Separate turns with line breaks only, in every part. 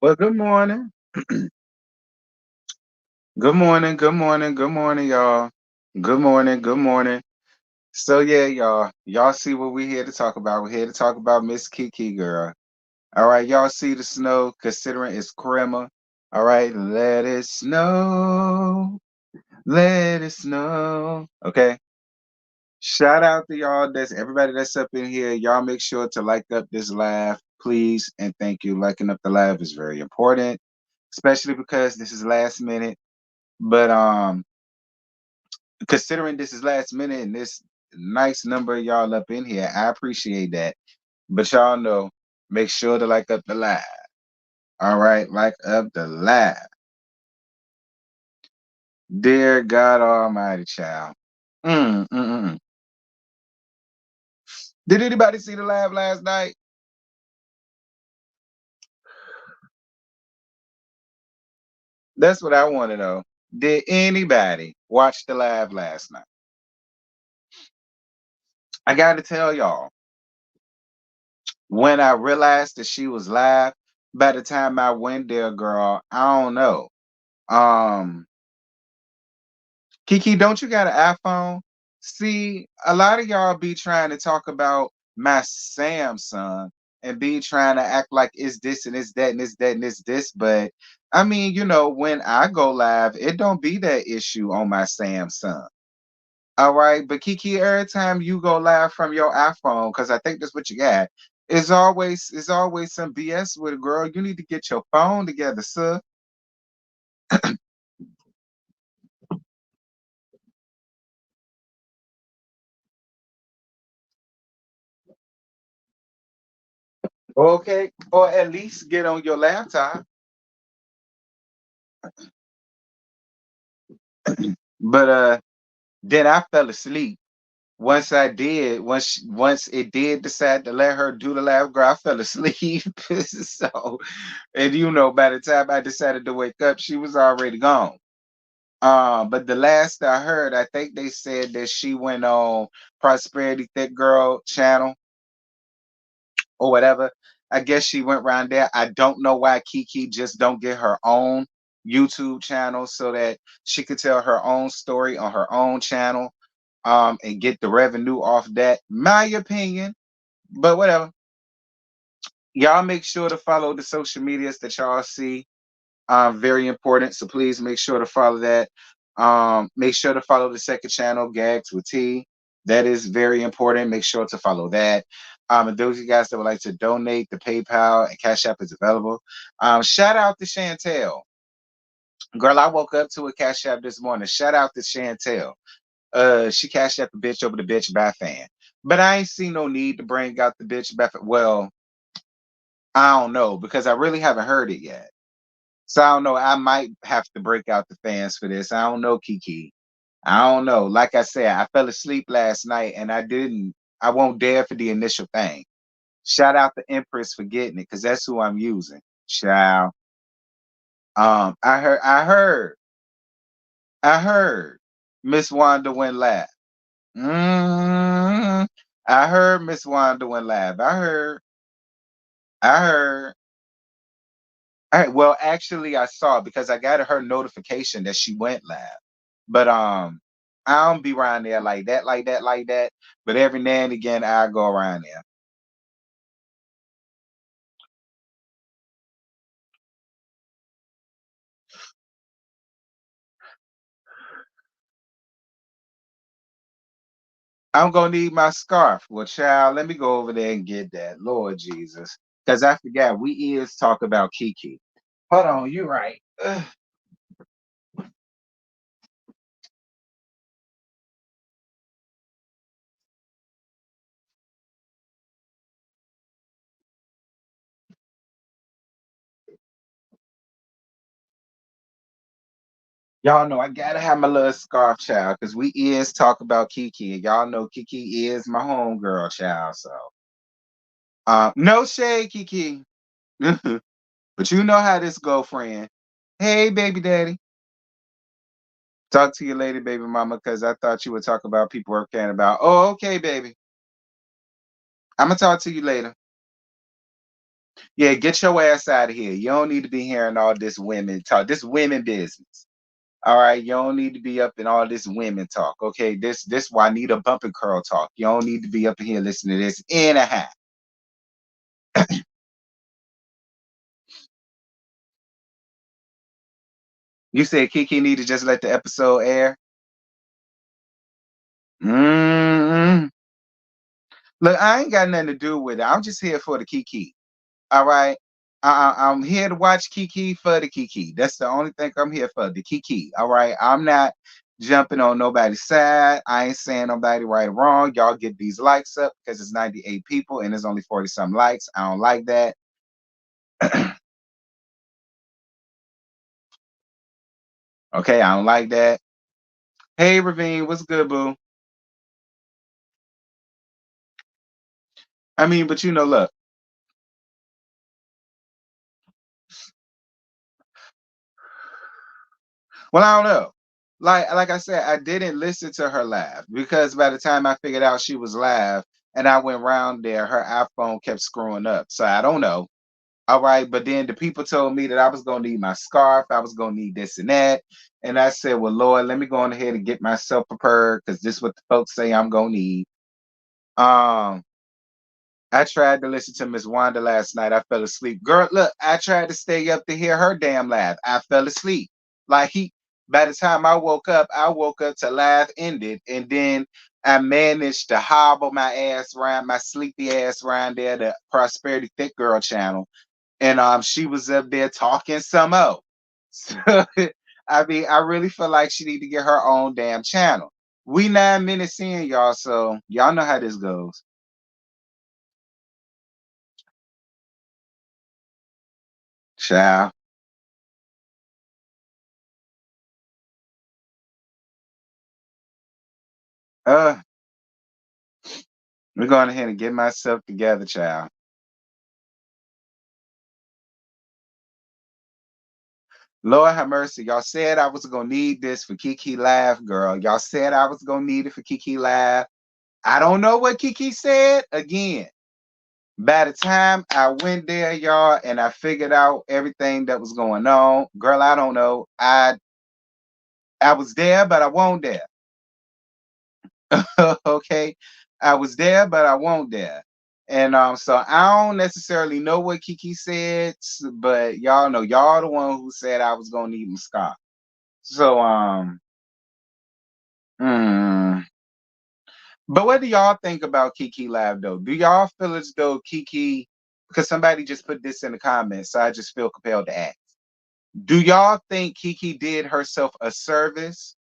Well, good morning. Good morning. Good morning. Good morning, y'all. Good morning. Good morning. So yeah, y'all see what we're here to talk about. We're here to talk about Miss KeKe girl. All right, y'all see the snow, considering it's Crema. All right, let it snow. Let it snow. Okay. Shout out to y'all. That's everybody that's up in here. Y'all make sure to like up this live, please, and thank you. Liking up the live is very important, especially because this is last minute. But considering this is last minute and this nice number of y'all up in here, I appreciate that. But y'all know, make sure to like up the live. All right, like up the live. Dear God Almighty, child. Mm, mm, mm, mm. Did anybody see the live last night? That's what I want to know. Did anybody watch the live last night? I got to tell y'all, when I realized that she was live, by the time I went there, girl, I don't know. Um, KeKe, don't you got an iPhone? See, a lot of y'all be trying to talk about my Samsung and be trying to act like it's this and it's that and it's that and it's this. But I mean, when I go live, it don't be that issue on my Samsung. All right. But KeKe, every time you go live from your iPhone, because I think that's what you got, it's always some BS with it, girl. You need to get your phone together, sir. Okay. Or at least get on your laptop. But then I fell asleep. Once it did decide to let her do the lab, girl, I fell asleep. So, and by the time I decided to wake up, she was already gone. But the last I heard, I think they said that she went on Prosperity Thick Girl channel or whatever. I guess she went around there. I don't know why KeKe just don't get her own YouTube channel so that she could tell her own story on her own channel, and get the revenue off that. My opinion, but whatever. Y'all make sure to follow the social medias that y'all see. Very important. So please make sure to follow that. Make sure to follow the second channel, Gags with T. That is very important. Make sure to follow that. And those of you guys that would like to donate, the PayPal and Cash App is available. Shout out to Chantel. Girl, I woke up to a Cash App this morning. Shout out to Chantel. She cashed out the bitch over the bitch by fan. But I ain't seen no need to bring out the bitch by fan. Well, I don't know because I really haven't heard it yet. So I don't know. I might have to break out the fans for this. I don't know, KeKe. I don't know. Like I said, I fell asleep last night and I didn't. I won't dare for the initial thing. Shout out to Empress for getting it because that's who I'm using. Child. I heard Miss Wanda went live. Mm, I heard Miss Wanda went live. I heard. Well, actually, I saw because I got her notification that she went live. But I don't be around there like that, like that, like that. But every now and again, I go around there. I'm gonna need my scarf. Well, child, let me go over there and get that. Lord Jesus, because I forgot we is talk about KeKe. Hold on, you right. Ugh. Y'all know I gotta have my little scarf, child, because we is talk about KeKe, and y'all know KeKe is my homegirl, child. So, no shade, KeKe. But you know how this go, friend. Hey, baby daddy. Talk to you later, baby mama, because I thought you would talk about people we're caring about. Oh, okay, baby. I'm gonna talk to you later. Yeah, get your ass out of here. You don't need to be hearing all this women talk. This women business. All right, you don't need to be up in all this women talk. Okay, this Juanita bumping curl talk. You don't need to be up in here listening to this anyhow. You said KeKe need to just let the episode air. mm Look, I ain't got nothing to do with it. I'm just here for the KeKe. All right. I'm here to watch KeKe for the KeKe. That's the only thing I'm here for, the KeKe. All right. I'm not jumping on nobody's side. I ain't saying nobody right or wrong. Y'all get these likes up because it's 98 people and there's only 40 some likes. I don't like that. Okay, I don't like that. Hey, Ravine, what's good, boo? I mean, but look. Well, I don't know. Like I said, I didn't listen to her laugh because by the time I figured out she was live and I went round there, her iPhone kept screwing up. So I don't know. All right, but then the people told me that I was gonna need my scarf, I was gonna need this and that, and I said, "Well, Lord, let me go on ahead and get myself prepared because this is what the folks say I'm gonna need." Um, I tried to listen to Miss Wanda last night. I fell asleep. Girl, look, I tried to stay up to hear her damn laugh. I fell asleep. Like by the time I woke up to laugh ended, and then I managed to hobble my ass around, my sleepy ass around there, the Prosperity Thick Girl channel, and she was up there talking some more. So I mean, I really feel like she need to get her own damn channel. We 9 minutes in, y'all, so y'all know how this goes. Ciao. Uh, we're going ahead and get myself together, child. Lord have mercy. Y'all said I was gonna need this for KeKe Live, girl. Y'all said I was gonna need it for KeKe Live. I don't know what KeKe said. Again, by the time I went there, y'all, and I figured out everything that was going on, girl, I don't know. I was there, but I won't there. Okay. I was there, but I won't there. And so I don't necessarily know what KeKe said, but y'all know y'all the one who said I was gonna need my scarf. So mm, but what do y'all think about KeKe Live though? Do y'all feel as though KeKe, because somebody just put this in the comments, so I just feel compelled to ask. Do y'all think KeKe did herself a service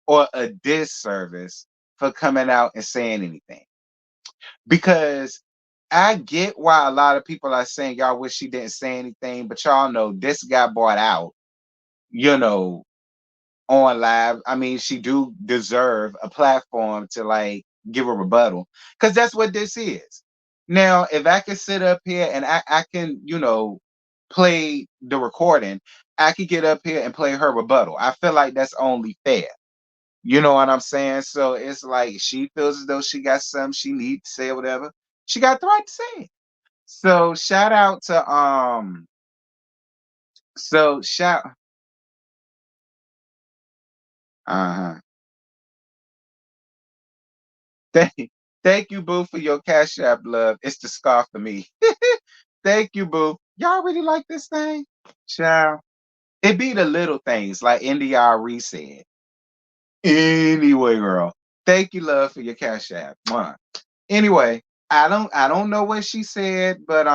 or a disservice for coming out and saying anything? Because I get why a lot of people are saying y'all wish she didn't say anything, but y'all know this got bought out, you know, on live. I mean, she do deserve a platform to like give a rebuttal because that's what this is. Now, if I can sit up here and I can, play the recording, I could get up here and play her rebuttal. I feel like that's only fair. You know what I'm saying? So it's like she feels as though she got something she needs to say or whatever. She got the right to say it. So shout out to so shout uh-huh. Thank, thank you, Boo, for your Cash App love. It's the scarf for me. Thank you, Boo. Y'all really like this thing? Child. It be the little things like NDR said. Anyway, girl. Thank you, love, for your Cash App. Mwah. Anyway, I don't know what she said, but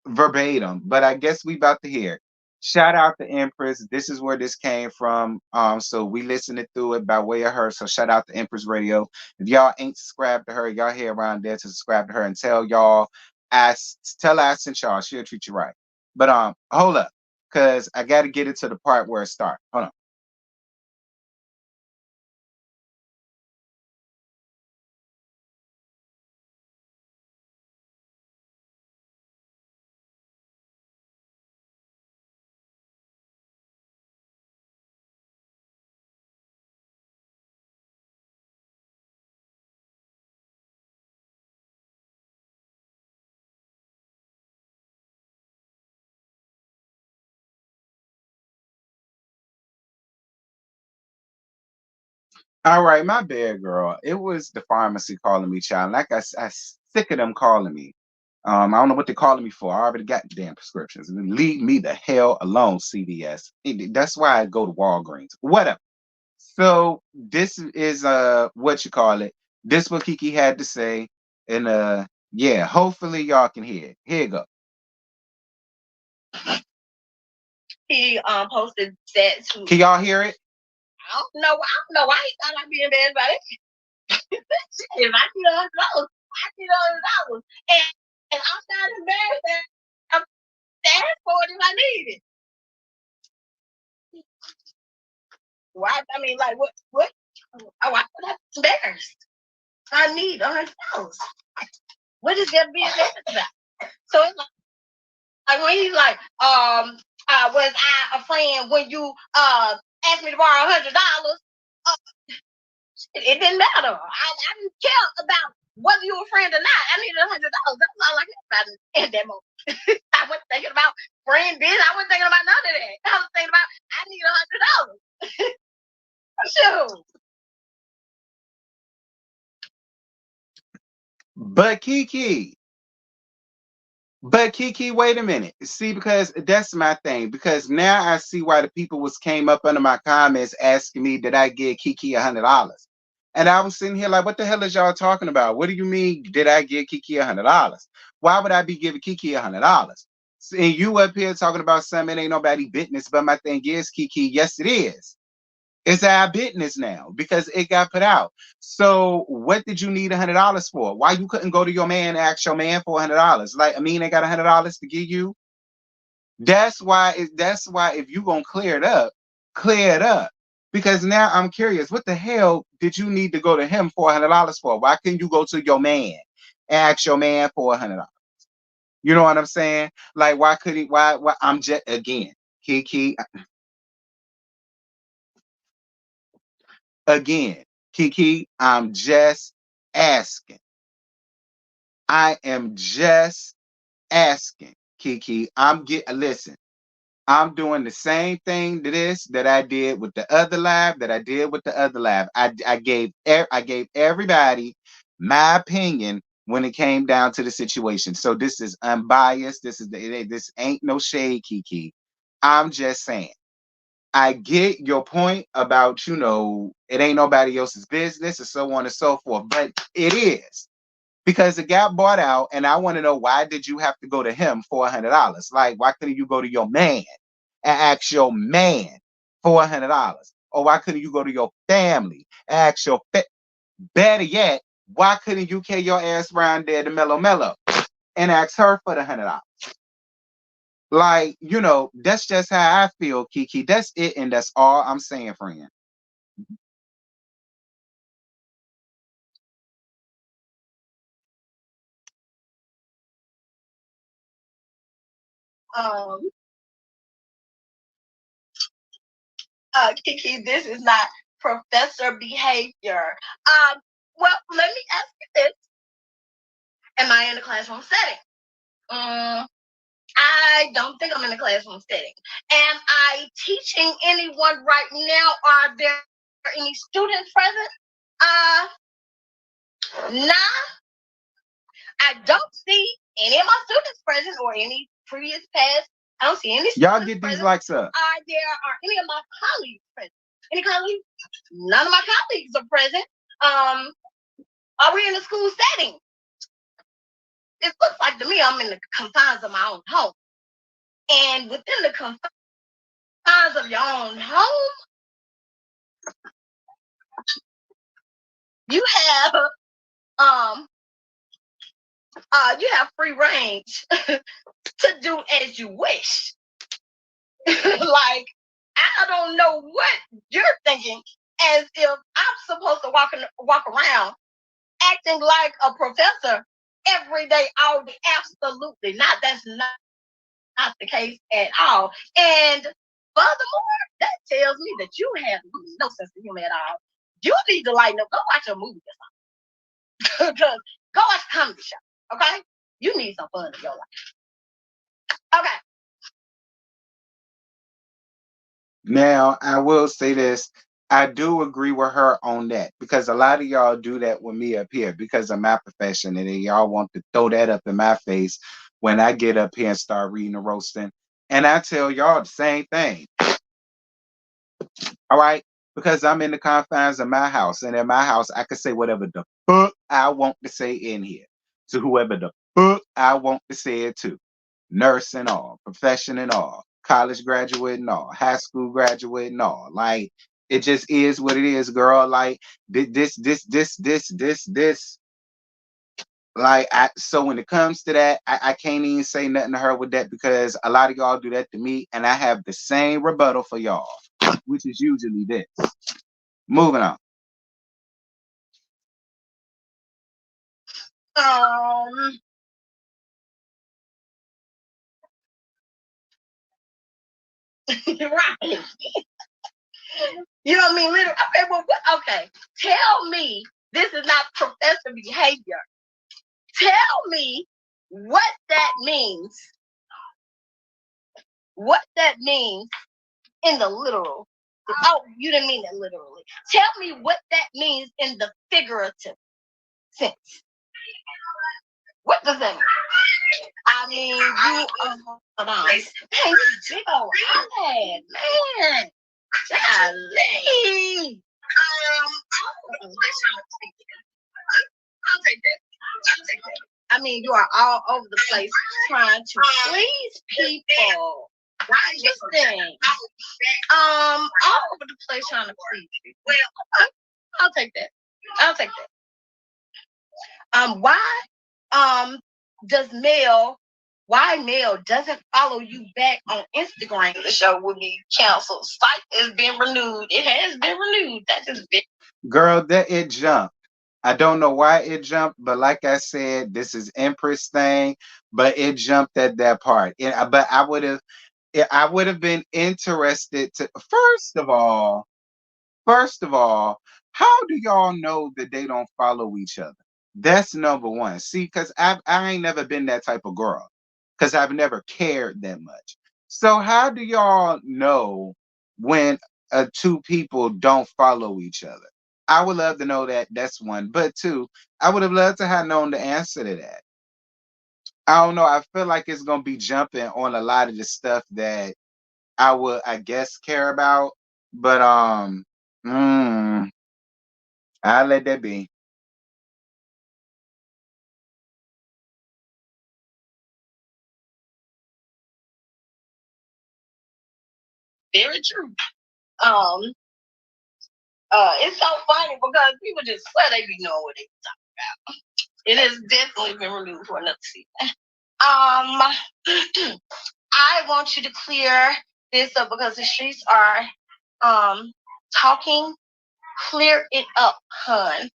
verbatim, but I guess we about to hear it. Shout out to Empress. This is where this came from. So we listened through it by way of her. So shout out to Empress Radio. If y'all ain't subscribed to her, y'all here around there to subscribe to her and tell y'all tell her I sent y'all. She'll treat you right. But hold up, cause I gotta get it to the part where it starts. Hold on. All right, my bad, girl. It was the pharmacy calling me, child. Like I sick of them calling me. I don't know what they're calling me for. I already got the damn prescriptions. Leave me the hell alone, CVS. That's why I go to Walgreens. Whatever. So this is what you call it. This what KeKe had to say. And yeah, hopefully y'all can hear it. Here you go.
He posted that too.
Can y'all hear it?
I don't know why he thought I'd be embarrassed about it. If I need $100, I need $100. And I'm not embarrassed that I'm asked for it if I need it. Why? I mean, like, what? Oh, why would I be embarrassed? I need $100. What is there to be embarrassed about? So it's like when he's like, was I a friend when you asked me to borrow $100? It didn't matter. I didn't care about whether you were a friend or not. I needed $100. That's all I cared about in that moment. I wasn't thinking about friend business. I wasn't thinking about none of that. I was thinking about I need $100. Sure.
But KeKe, wait a minute. See, because that's my thing. Because now I see why the people was came up under my comments asking me did I give KeKe $100. And I was sitting here like, what the hell is y'all talking about? What do you mean did I give KeKe $100? Why would I be giving KeKe $100? And you up here talking about something ain't nobody business. But my thing is, KeKe, yes, it is. It's our business now because it got put out. So what did you need $100 for? Why you couldn't go to your man and ask your man for $100? Like, I mean, they got $100 to give you. That's why if you gonna clear it up, clear it up. Because now I'm curious, what the hell did you need to go to him for $100 for? Why couldn't you go to your man and ask your man for $100? You know what I'm saying? Like, why could he? Why? I'm just again, KeKe. Again, KeKe, I'm just asking. I am just asking, KeKe. Listen, I'm doing the same thing to this that I did with the other lab, that I did with the other lab. I gave everybody my opinion when it came down to the situation. So this is unbiased. This ain't no shade, KeKe. I'm just saying. I get your point about, it ain't nobody else's business and so on and so forth, but it is because it got bought out. And I want to know, why did you have to go to him for $100? Like, why couldn't you go to your man and ask your man for $100? Or why couldn't you go to your family and ask better yet, why couldn't you carry your ass around there to Mellow and ask her for the $100? Like, that's just how I feel, KeKe. That's it, and that's all I'm saying, friend.
Um, KeKe, this is not professor behavior. Well, let me ask you this. Am I in a classroom setting? I don't think I'm in a classroom setting. Am I teaching anyone right now? Are there any students present? Nah, I don't see any of my students present or any previous past. I don't see any students
Y'all get these
present.
likes up.
Are any of my colleagues present? Any colleagues? None of my colleagues are present. Are we in a school setting? It looks like to me I'm in the confines of my own home. And within the confines of your own home, you have free range to do as you wish. Like, I don't know what you're thinking, as if I'm supposed to walk around acting like a professor every day, all day. Absolutely not. That's not the case at all. And furthermore, that tells me that you have no sense of humor at all. You need to lighten up. Go watch a movie or something. Because go watch a comedy show. Okay? You need some fun in your life. Okay.
Now, I will say this. I do agree with her on that because a lot of y'all do that with me up here because of my profession, and then y'all want to throw that up in my face when I get up here and start reading the roasting. And I tell y'all the same thing. All right. Because I'm in the confines of my house. And in my house, I can say whatever the fuck I want to say in here to whoever the fuck I want to say it to. Nurse and all, profession and all, college graduate and all, high school graduate and all. Like, it just is what it is, girl. Like, this. Like, so when it comes to that, I can't even say nothing to her with that because a lot of y'all do that to me, and I have the same rebuttal for y'all, which is usually this. Moving on.
Um, right. You know what I mean? Literally. Okay, well, okay. Tell me this is not professor behavior. Tell me what that means. What that means in the literal. Oh, you didn't mean it literally. Tell me what that means in the figurative sense. What does that mean? I mean, you hold on. Man, you big old iPad, man. Golly. I'll take that. I'll take that. I mean, you are all over the place trying to please people. Listen, all over the place trying to please people. Well, I'll take that. I'll take that. Why does Mel? Why Mel doesn't follow you back on Instagram? The show will be canceled. Site has been renewed. It has been renewed. That just been.
Girl, that it jumped. I don't know why it jumped, but like I said, this is Empress thing, but it jumped at that part. But I would have been interested to first of all, how do y'all know that they don't follow each other? That's number one. See, because I ain't never been that type of girl. Because I've never cared that much. So how do y'all know when two people don't follow each other? I would love to know that. That's one. But two, I would have loved to have known the answer to that. I don't know. I feel like it's gonna be jumping on a lot of the stuff that I would, I guess, care about. But mm, I'll let that be.
Very true. Um, it's so funny because people just swear they be knowing what they talking about. It has definitely been renewed for another season. I want you to clear this up because the streets are talking. Clear it up, hun.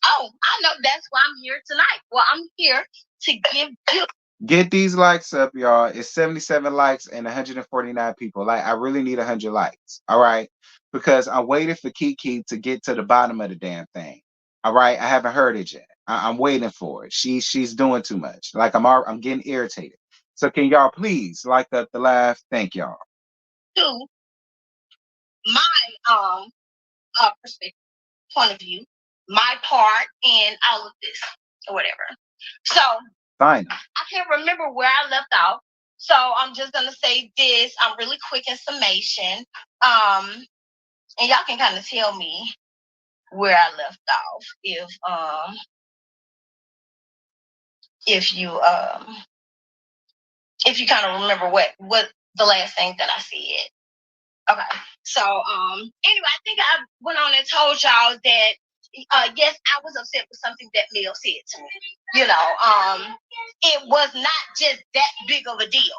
Oh, I know that's why I'm here tonight. Well, I'm here to give you.
Get these likes up, y'all. It's 77 likes and 149 people. Like, I really need 100 likes. All right. Because I'm waiting for KeKe to get to the bottom of the damn thing. All right. I haven't heard it yet. I'm waiting for it. She's doing too much. Like, I'm getting irritated. So can y'all please like up the live? Thank y'all.
To my perspective, point of view, my part in all of this or whatever. So
Fine.
I can't remember where I left off. So I'm just gonna say this. I'm really quick in summation. And y'all can kind of tell me where I left off if you kind of remember what the last thing that I said. Okay. So anyway, I think I went on and told y'all that yes, I was upset with something that Mel said to me. You know, it was not just that big of a deal.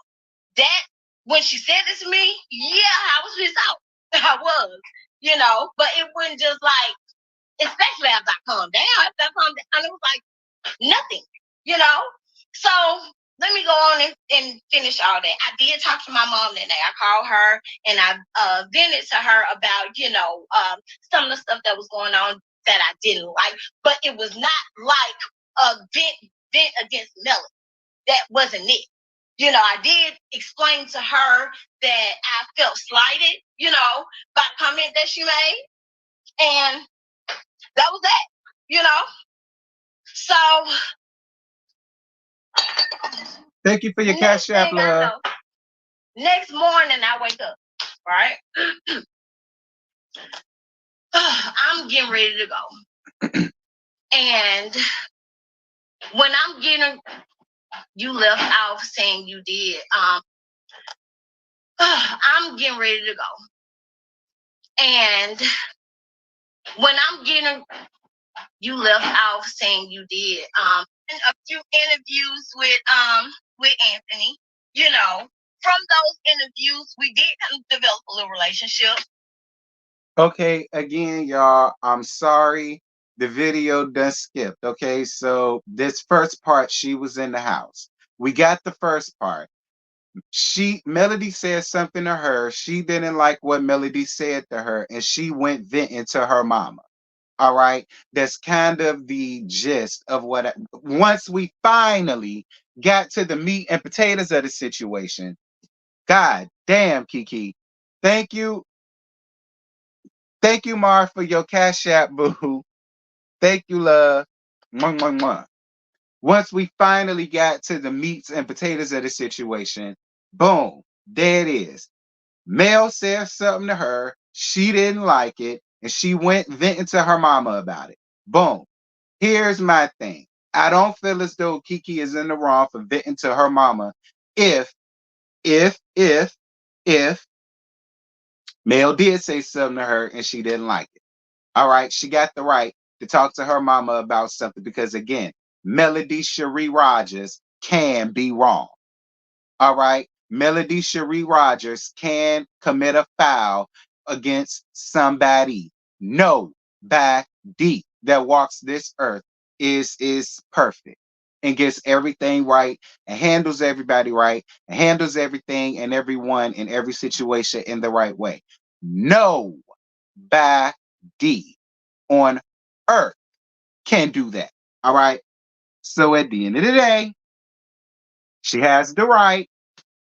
That when she said this to me, yeah, I was pissed out. I was, you know, but it wasn't just like, especially after I calmed down. After I calmed down, it was like nothing, you know. So let me go on and finish all that. I did talk to my mom that day. I called her and I vented to her about, you know, some of the stuff that was going on that I didn't like, but it was not like a vent against Melody. That wasn't it. You know, I did explain to her that I felt slighted, you know, by the comment that she made. And that was that, you know. So
Thank you for your cash app, love.
Next morning I wake up, right? I'm getting ready to go. And when I'm getting, you left off saying you did. I'm getting ready to go. And when I'm getting, you left off saying you did. And a few interviews with Anthony, you know. From those interviews, we did kind of develop a little relationship.
Okay, again, y'all, I'm sorry. The video done skipped. Okay, so this first part, she was in the house. We got the first part. Melody said something to her. She didn't like what Melody said to her, and she went venting to her mama. All right, that's kind of the gist of what. Once we finally got to the meat and potatoes of the situation, God damn, KeKe, thank you. Thank you, Mar, for your cash app, boo. Thank you, love. Mwah, mwah, mwah. Once we finally got to the meats and potatoes of the situation, boom, there it is. Mel said something to her. She didn't like it, and she went venting to her mama about it. Boom. Here's my thing. I don't feel as though KeKe is in the wrong for venting to her mama if, if, if, if Mel did say something to her and she didn't like it. All right, she got the right to talk to her mama about something because, again, Melody Cherie Rogers can be wrong. All right, Melody Cherie Rogers can commit a foul against somebody. Nobody that walks this earth is perfect and gets everything right and handles everybody right and handles everything and everyone in every situation in the right way. Nobody on earth can do that. All right. So at the end of the day, she has the right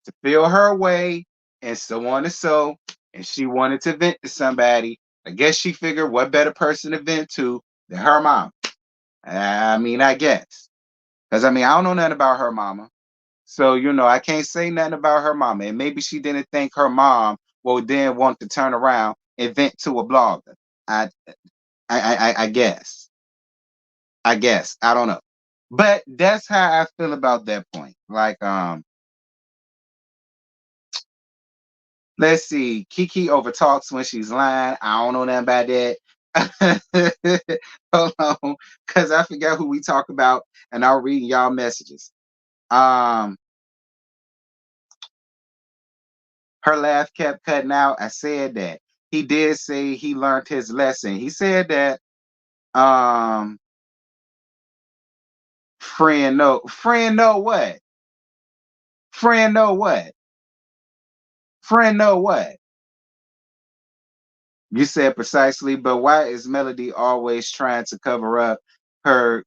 to feel her way and so on and so. And she wanted to vent to somebody. I guess she figured what better person to vent to than her mom. I mean, I guess. Because I mean, I don't know nothing about her mama. So, I can't say nothing about her mama. And maybe she didn't think her mom will then want to turn around and vent to a blogger. I I guess. I guess. I don't know. But that's how I feel about that point. Like, let's see. KeKe overtalks when she's lying. I don't know nothing about that. Hold on. Because I forgot who we talk about and I'll read y'all messages. Um, Her laugh kept cutting out. I said that. He did say he learned his lesson. He said that um Friend know what? Friend know what? Friend know what? You said precisely, but why is Melody always trying to cover up her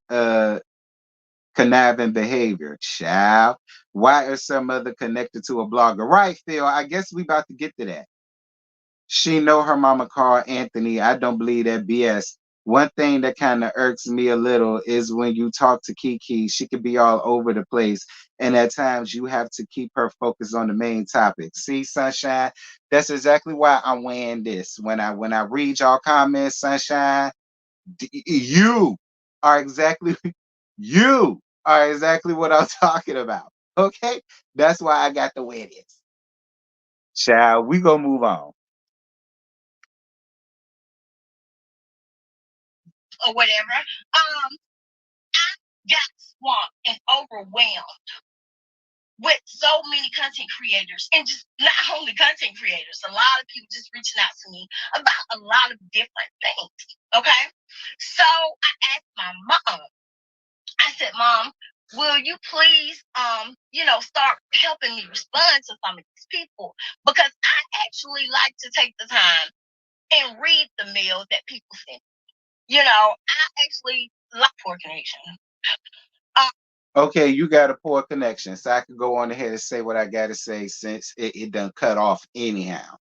conniving behavior? Child. Why is some other connected to a blogger? Right, Phil. I guess we about to get to that. She know her mama called Anthony. I don't believe that BS. One thing that kind of irks me a little is when you talk to KeKe, she could be all over the place. And at times you have to keep her focused on the main topic. See, Sunshine, that's exactly why I'm weighing this. When I read y'all comments, Sunshine, you are exactly you are exactly what I'm talking about. Okay? That's why I got the way it is. Child, we gonna move on.
Or whatever. I got swamped and overwhelmed with so many content creators, and just not only content creators, a lot of people just reaching out to me about a lot of different things. Okay. So I asked my mom, I said, Mom, will you please start helping me respond to some of these people? Because I actually like to take the time and read the mail that people send. I actually like poor connection.
Okay, you got a poor connection, so I can go on ahead and say what I gotta say since it done cut off anyhow.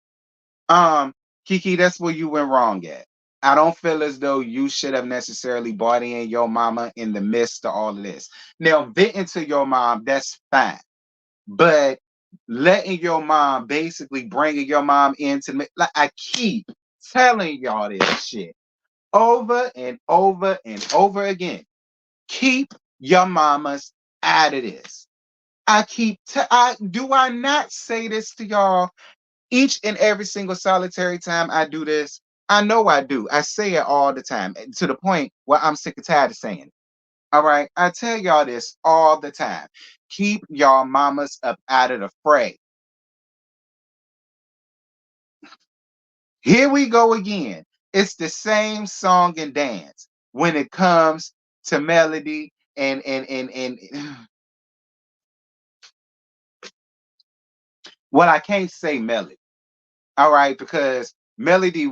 KeKe, that's where you went wrong at. I don't feel as though you should have necessarily bought in your mama in the midst of all of this. Now, venting to your mom, that's fine. But letting your mom, basically bringing your mom into me, like I keep telling y'all this shit over and over and over again. Keep your mamas out of this. Do I not say this to y'all each and every single solitary time I do this? I know I do. I say it all the time, to the point where I'm sick and tired of saying it. All right. I tell y'all this all the time. Keep y'all mamas up out of the fray. Here we go again. It's the same song and dance when it comes to melody and well, I can't say melody. All right, because melody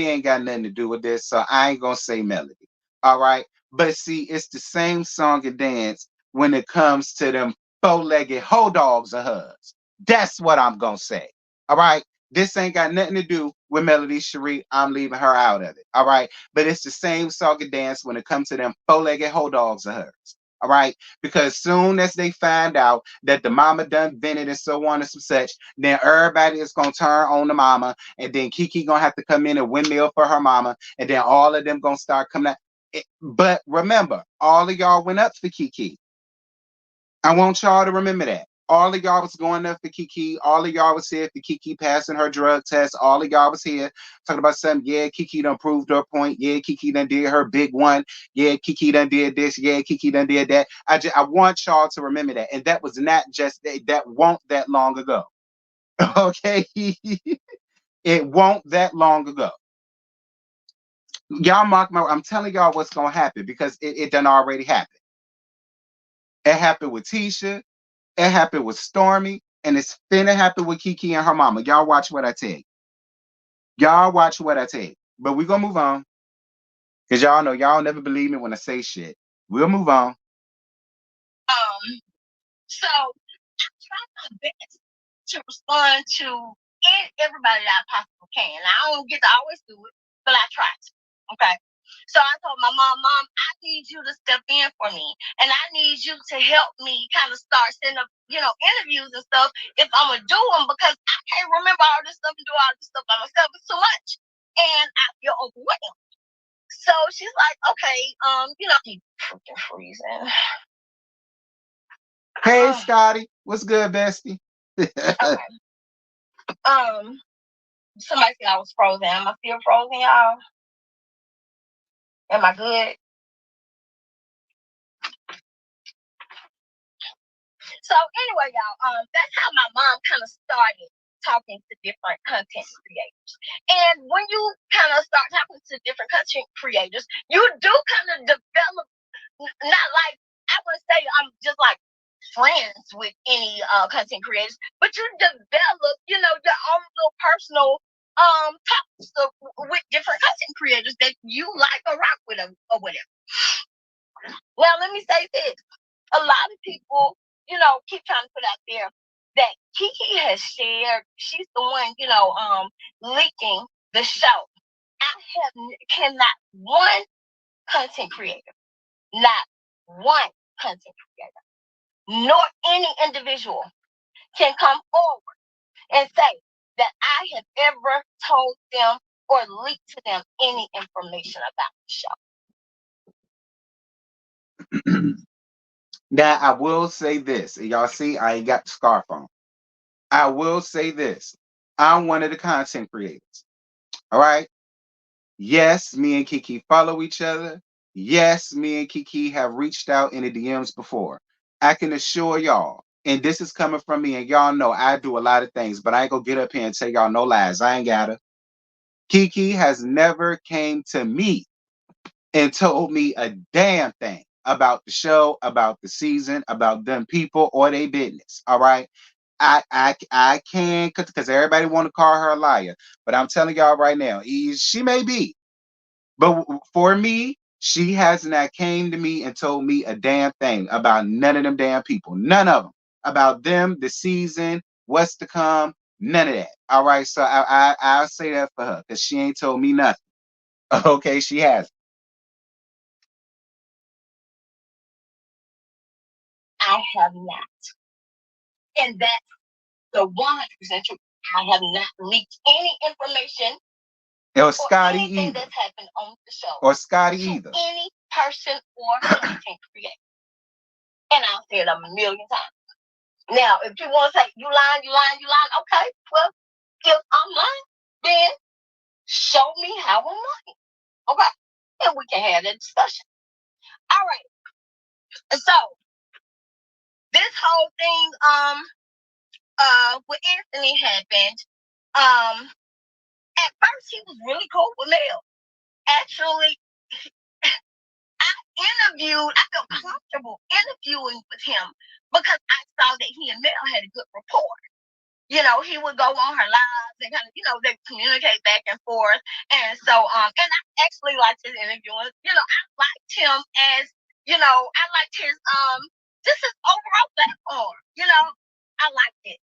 ain't got nothing to do with this, so I ain't gonna say melody. All right, but see, it's the same song and dance when it comes to them four-legged hoe dogs of hers. That's what I'm gonna say. All right, this ain't got nothing to do with Melody Cherie. I'm leaving her out of it. All right, but it's the same song and dance when it comes to them four-legged hoe dogs of hers. All right, because soon as they find out that the mama done vented and so on and some such, then everybody is gonna turn on the mama, and then KeKe gonna have to come in and windmill for her mama, and then all of them gonna start coming out. But remember, all of y'all went up for KeKe. I want y'all to remember that. All of y'all was going up for KeKe. All of y'all was here for KeKe passing her drug test. All of y'all was here talking about something. Yeah, KeKe done proved her point. Yeah, KeKe done did her big one. Yeah, KeKe done did this. Yeah, KeKe done did that. I want y'all to remember that. And that was not just that won't that long ago. Okay. It won't that long ago. Y'all mark my. I'm telling y'all what's gonna happen because it done already happened. It happened with Tisha. It happened with Stormy, and it's finna happen with KeKe and her mama. Y'all watch what I tell you. Y'all watch what I tell you. But we gonna move on because y'all know y'all never believe me when I say shit. We'll move on.
So I try my best to respond to everybody that I possibly can. I don't get to always do it, but I try to. Okay. So I told my mom, I need you to step in for me. And I need you to help me kind of start setting up, interviews and stuff if I'm going to do them because I can't remember all this stuff and do all this stuff by myself. It's too much. And I feel overwhelmed. So she's like, okay, keep freaking freezing.
Hey, Scotty, what's good, bestie?
Okay. Somebody said I was frozen. Am I still frozen, y'all? Am I good? So anyway, y'all, that's how my mom kind of started talking to different content creators. And when you kind of start talking to different content creators, you do kind of develop, not like, I would say I'm just like friends with any content creators, but you develop, your own little personal talks with different content creators that you like or rock with or whatever. Now, let me say this. A lot of people, keep trying to put out there that KeKe has shared. She's the one, leaking the show. Cannot one content creator, not one content creator, nor any individual can come forward and say that I have ever told them or leaked to them any information about the show.
Now, I will say this. Y'all see, I ain't got the scarf on. I will say this. I'm one of the content creators. All right. Yes, me and KeKe follow each other. Yes, me and KeKe have reached out in the DMs before. I can assure y'all, and this is coming from me, and y'all know I do a lot of things, but I ain't gonna get up here and tell y'all no lies. I ain't got her. KeKe has never came to me and told me a damn thing about the show, about the season, about them people or their business. All right. I can because everybody want to call her a liar, but I'm telling y'all right now, she may be, but for me, she has not came to me and told me a damn thing about none of them damn people, none of them about them, the season, what's to come, none of that. All right, so I'll say that for her because she ain't told me nothing. Okay, she has.
I have not. And that's the 100% truth. I have not leaked any information
Or
or
Scotty
anything
either.
that's happened on the show
Or Scotty
to
either.
any person or content creator. And I'll say it a million times. Now, if you want to say you lying, okay, well, if I'm lying, then show me how I'm lying. Okay? And we can have that discussion. All right. So this whole thing with Anthony happened. At first he was really cool with Mel. Actually, I felt comfortable interviewing with him because I saw that he and Mel had a good rapport. You know, he would go on her lives and kind of, they communicate back and forth. And so, and I actually liked his interviewing. I liked him as, I liked his, just his overall platform. I liked it.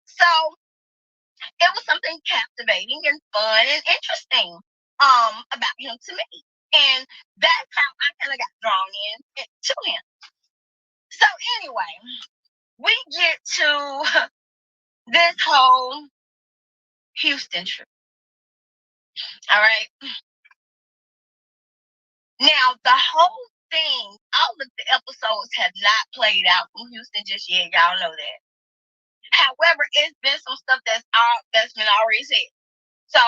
So it was something captivating and fun and interesting, about him to me. And that's how I kind of got drawn in to him. So anyway, we get to this whole Houston trip. All right. Now, the whole thing, all of the episodes have not played out from Houston just yet. Y'all know that. However, it's been some stuff that's been already said. So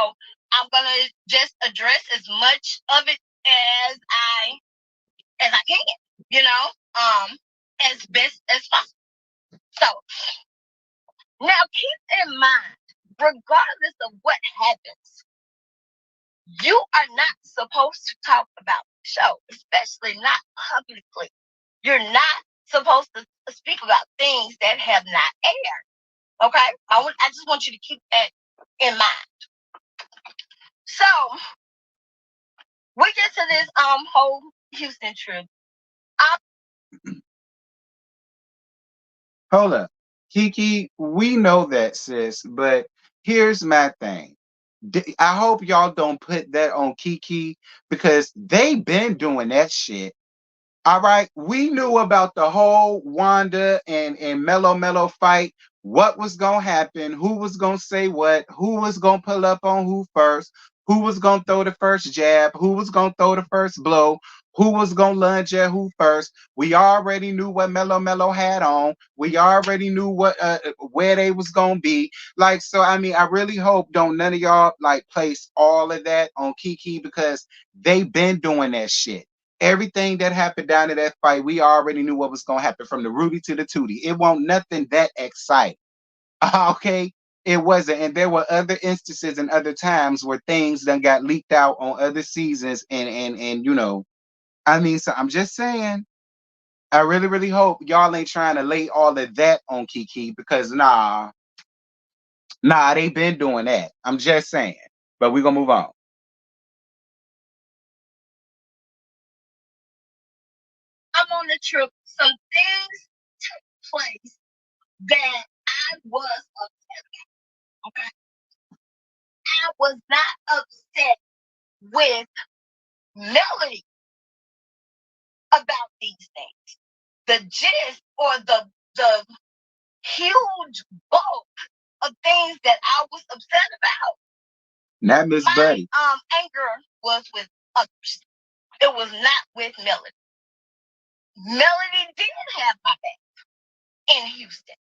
I'm gonna just address as much of it as I can, as best as possible. So now keep in mind, regardless of what happens, you are not supposed to talk about the show, especially not publicly. You're not supposed to speak about things that have not aired. Okay? I just want you to keep that in mind. So we get to this whole Houston trip.
Hold up. KeKe, we know that, sis, but here's my thing. I hope y'all don't put that on KeKe because they been doing that shit. All right, we knew about the whole Wanda and Mello fight. What was gonna happen? Who was gonna say what? Who was gonna pull up on who first? Who was gonna throw the first jab? Who was gonna throw the first blow? Who was gonna lunge at who first? We already knew what Mello had on. We already knew what where they was gonna be. Like, so I mean, I really hope don't none of y'all like place all of that on KeKe because they been doing that shit. Everything that happened down to that fight, we already knew what was gonna happen from the Rudy to the Tootie. It wasn't nothing that exciting. Okay. It wasn't. And there were other instances and other times where things done got leaked out on other seasons and I mean, so I'm just saying, I really, really hope y'all ain't trying to lay all of that on KeKe because they been doing that. I'm just saying. But we're gonna move on.
I'm on the trip. Some things took place that I was upset with. Okay. I was not upset with Melody about these things. The gist or the huge bulk of things that I was upset about.
Not Miss Buddy.
Anger was with others. It was not with Melody. Melody did have my back in Houston.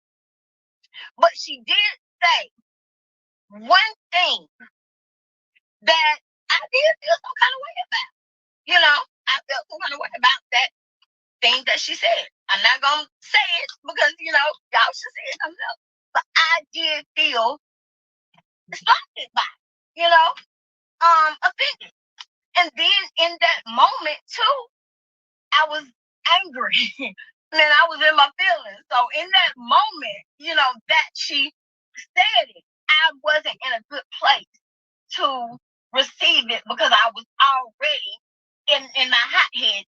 But she did say one thing that I did feel some kind of way about. I felt some kind of way about that thing that she said. I'm not going to say it because, y'all should say it themselves. But I did feel slighted by it, offended. And then in that moment, too, I was angry. And then I was in my feelings. So in that moment, that she said it, I wasn't in a good place to receive it because I was already in my hothead,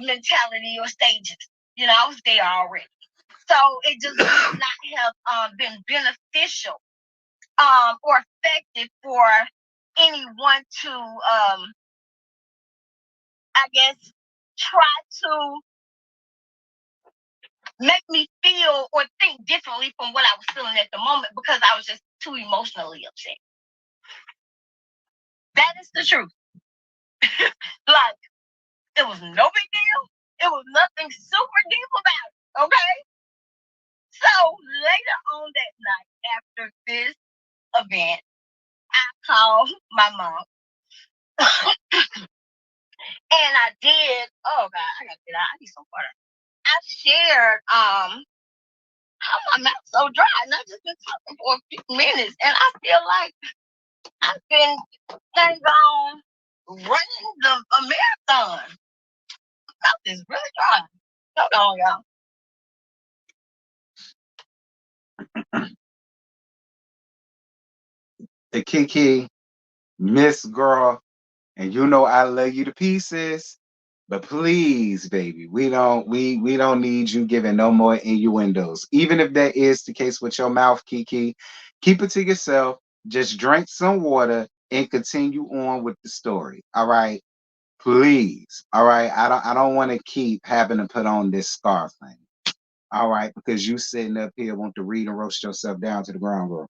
mentality or stages. I was there already. So it just would not have been beneficial or effective for anyone to I guess try to make me feel or think differently from what I was feeling at the moment, because I was just too emotionally upset. That is the truth. Like, it was no big deal. It was nothing super deep about it. Okay. So later on that night, after this event, I called my mom. And I did. Oh God, I gotta get out. I need some water. I shared how my mouth's so dry, and I've just been talking for a few minutes, and I feel like I've been dang on running a marathon. My mouth is really dry. Hold on, y'all.
The KeKe, Miss Girl, and you know I love you to pieces. But please, baby, we don't need you giving no more innuendos. Even if that is the case with your mouth, KeKe, keep it to yourself. Just drink some water and continue on with the story. All right. Please. All right. I don't want to keep having to put on this scarf thing. All right, because you sitting up here want to read and roast yourself down to the ground, girl.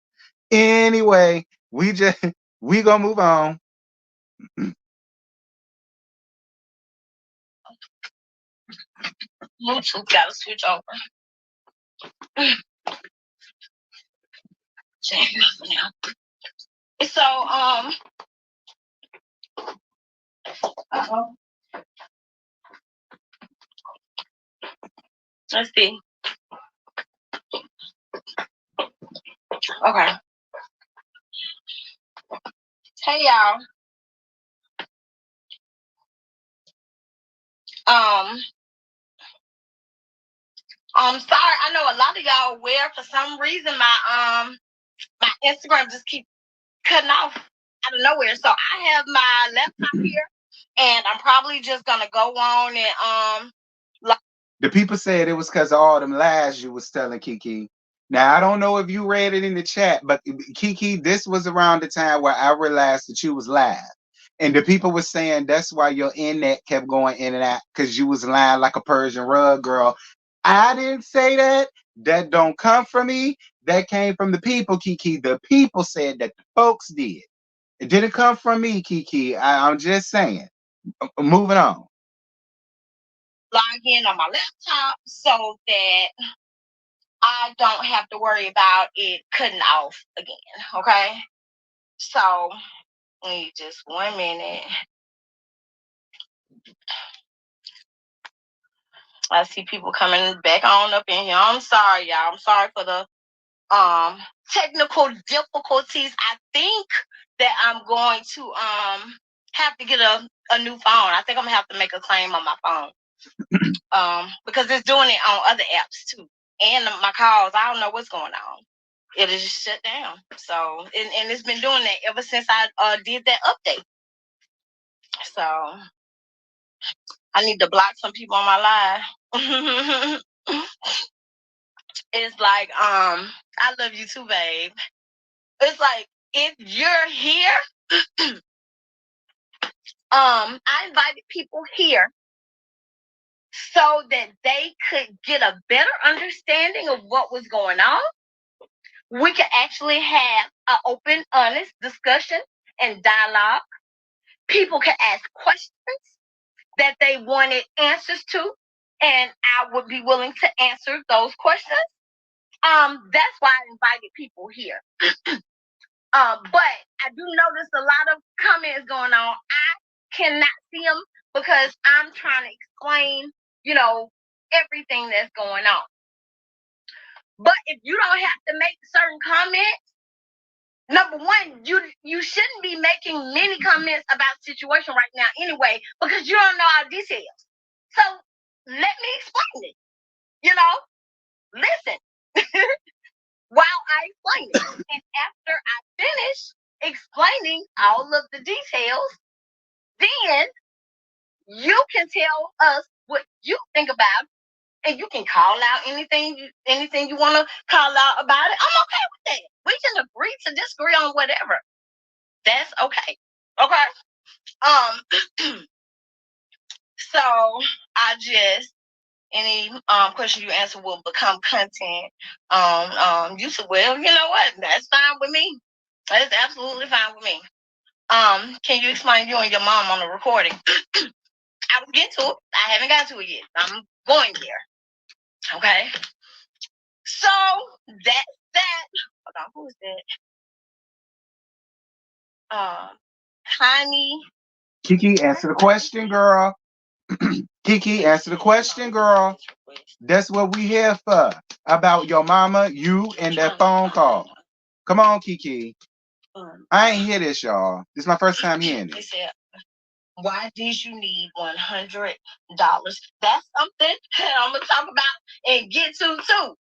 Anyway, we gonna move on.
Bluetooth gotta switch over. So uh-oh. Let's see. Okay. Hey y'all. Sorry, I know a lot of y'all aware. For some reason, my Instagram just keep cutting off out of nowhere. So I have my laptop here, and I'm probably just gonna go on and
The people said it was because of all them lies you was telling, KeKe. Now I don't know if you read it in the chat, but KeKe, this was around the time where I realized that you was live. And the people were saying that's why your internet kept going in and out, because you was lying like a Persian rug girl. I didn't say that. That don't come from me. That came from the people, KeKe. The people said that the folks did. It didn't come from me, KeKe. I'm just saying. Moving on.
log in on my laptop so that I don't have to worry about it cutting off again. Okay. So need just 1 minute. I see people coming back on up in here. I'm sorry, y'all. I'm sorry for the technical difficulties. I think that I'm going to have to get a new phone. I think I'm gonna have to make a claim on my phone. Because it's doing it on other apps too. And my calls, I don't know what's going on. It is just shut down. So and it's been doing that ever since I did that update. So I need to block some people on my live. It's like, I love you too, babe. It's like, if you're here, I invited people here so that they could get a better understanding of what was going on. We could actually have an open, honest discussion and dialogue. People could ask questions that they wanted answers to, and I would be willing to answer those questions. That's why I invited people here. But I do notice a lot of comments going on. I cannot see them because I'm trying to explain, everything that's going on. But if you don't have to make certain comments, number one, you shouldn't be making many comments about the situation right now anyway, because you don't know our details. So let me explain it. Listen while I explain it. And after I finish explaining all of the details, then you can tell us what you think about, and you can call out anything you want to call out about it. I'm okay with that. We can agree to disagree on whatever. That's okay. Okay. So I just any question you answer will become content on YouTube. Well, you know what? That's fine with me. That is absolutely fine with me. Can you explain you and your mom on the recording? I will get to it. I haven't got to it yet. I'm going there. Okay. So that's that. Hold on, who is that? Connie.
KeKe, answer the question, girl. KeKe, answer the question, girl. That's what we here for. About your mama, you, and that phone call. Come on, KeKe. I ain't hear this, y'all. This is my first time hearing
They
it.
said, why did you need $100? That's something I'm gonna talk about and get to too.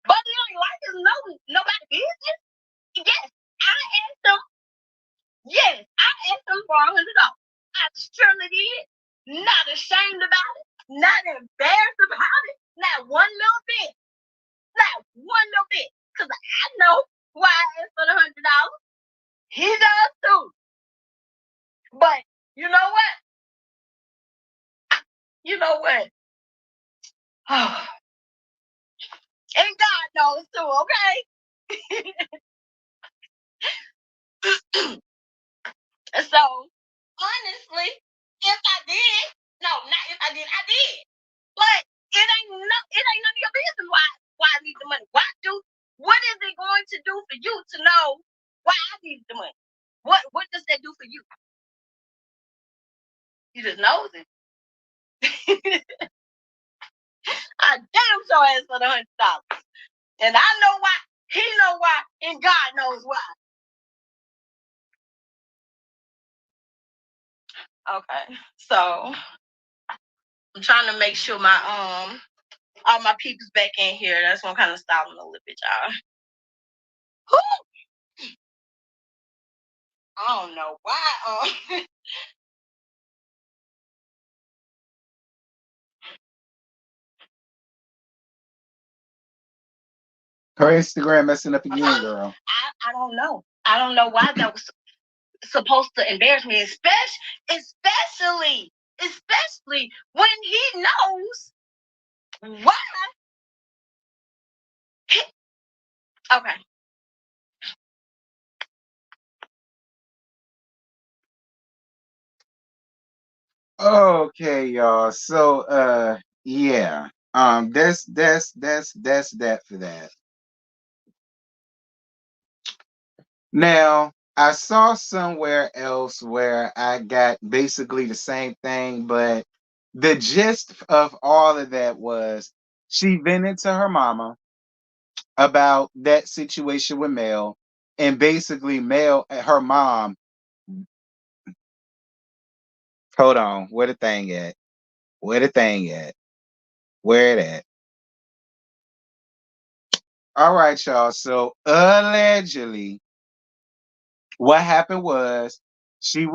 But you know, like it's nobody business. Yes, I asked them. Yes, I asked them for $100. I surely did. Not ashamed about it. Not embarrassed about it. Not one little bit. Not one little bit. Cause I know why I asked for the $100. He does too. But you know what? You know what? And God knows too, okay? So honestly, if I did, no, not if I did, I did. But it ain't none of your business why I need the money. What is it going to do for you to know why I need the money? What does that do for you? You just knows it. I damn sure asked for the $100. And I know why, he know why, and God knows why. Okay. So I'm trying to make sure my all my people's back in here. That's what I'm kind of stalling a little bit, y'all. Whew. I don't know why.
Her Instagram messing up again, girl.
I don't know. I don't know why that was supposed to embarrass me, especially when he knows why. Okay.
Okay, y'all. So yeah. That's that for that. Now, I saw somewhere else where I got basically the same thing, but the gist of all of that was she vented to her mama about that situation with Mel, and basically Mel, her mom, hold on, where the thing at? Where the thing at? Where it at? All right, y'all. So allegedly, what happened was she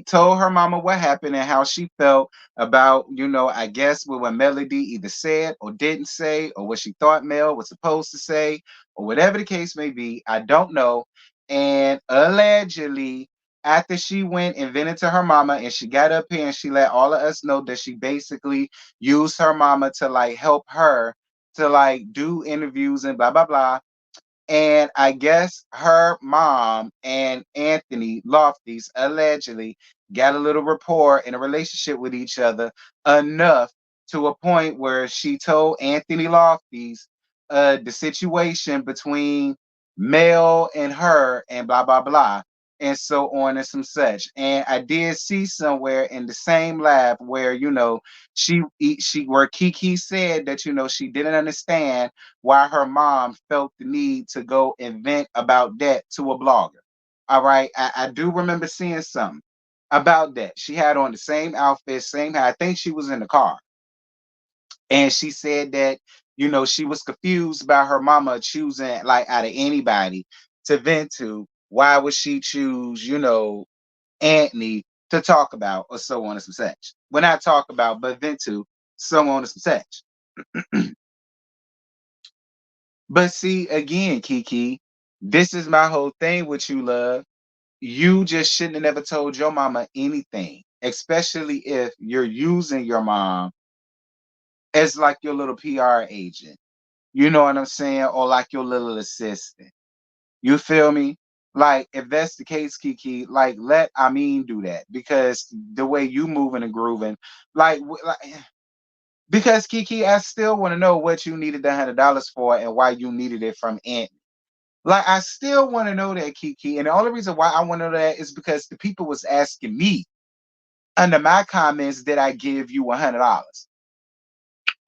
told her mama what happened and how she felt about, I guess what Melody either said or didn't say, or what she thought Mel was supposed to say, or whatever the case may be. I don't know. And allegedly, after she went and vented to her mama and she got up here and she let all of us know that she basically used her mama to like help her to like do interviews and blah blah blah. And I guess her mom and Anthony Lofties allegedly got a little rapport in a relationship with each other enough to a point where she told Anthony Lofties the situation between Mel and her and blah blah blah and so on and some such. And I did see somewhere in the same lab where she where KeKe said that she didn't understand why her mom felt the need to go and vent about that to a blogger. All right. I do remember seeing something about that. She had on the same outfit, same hat. I think she was in the car. And she said that, she was confused about her mama choosing, like, out of anybody to vent to. Why would she choose, Anthony to talk about, or so on and some such? Well, not talk about, but vent to, so on and some such. But see, again, KeKe, this is my whole thing with you, love. you just shouldn't have never told your mama anything, especially if you're using your mom as like your little PR agent. You know what I'm saying? Or like your little assistant. You feel me? Like if that's the case, KeKe, like let I mean do that because the way you moving and grooving, like because KeKe, I still want to know what you needed the $100 for and why you needed it from Aunt. Like I still want to know that, KeKe, and the only reason why I want to know that is because the people was asking me under my comments, did I give you $100?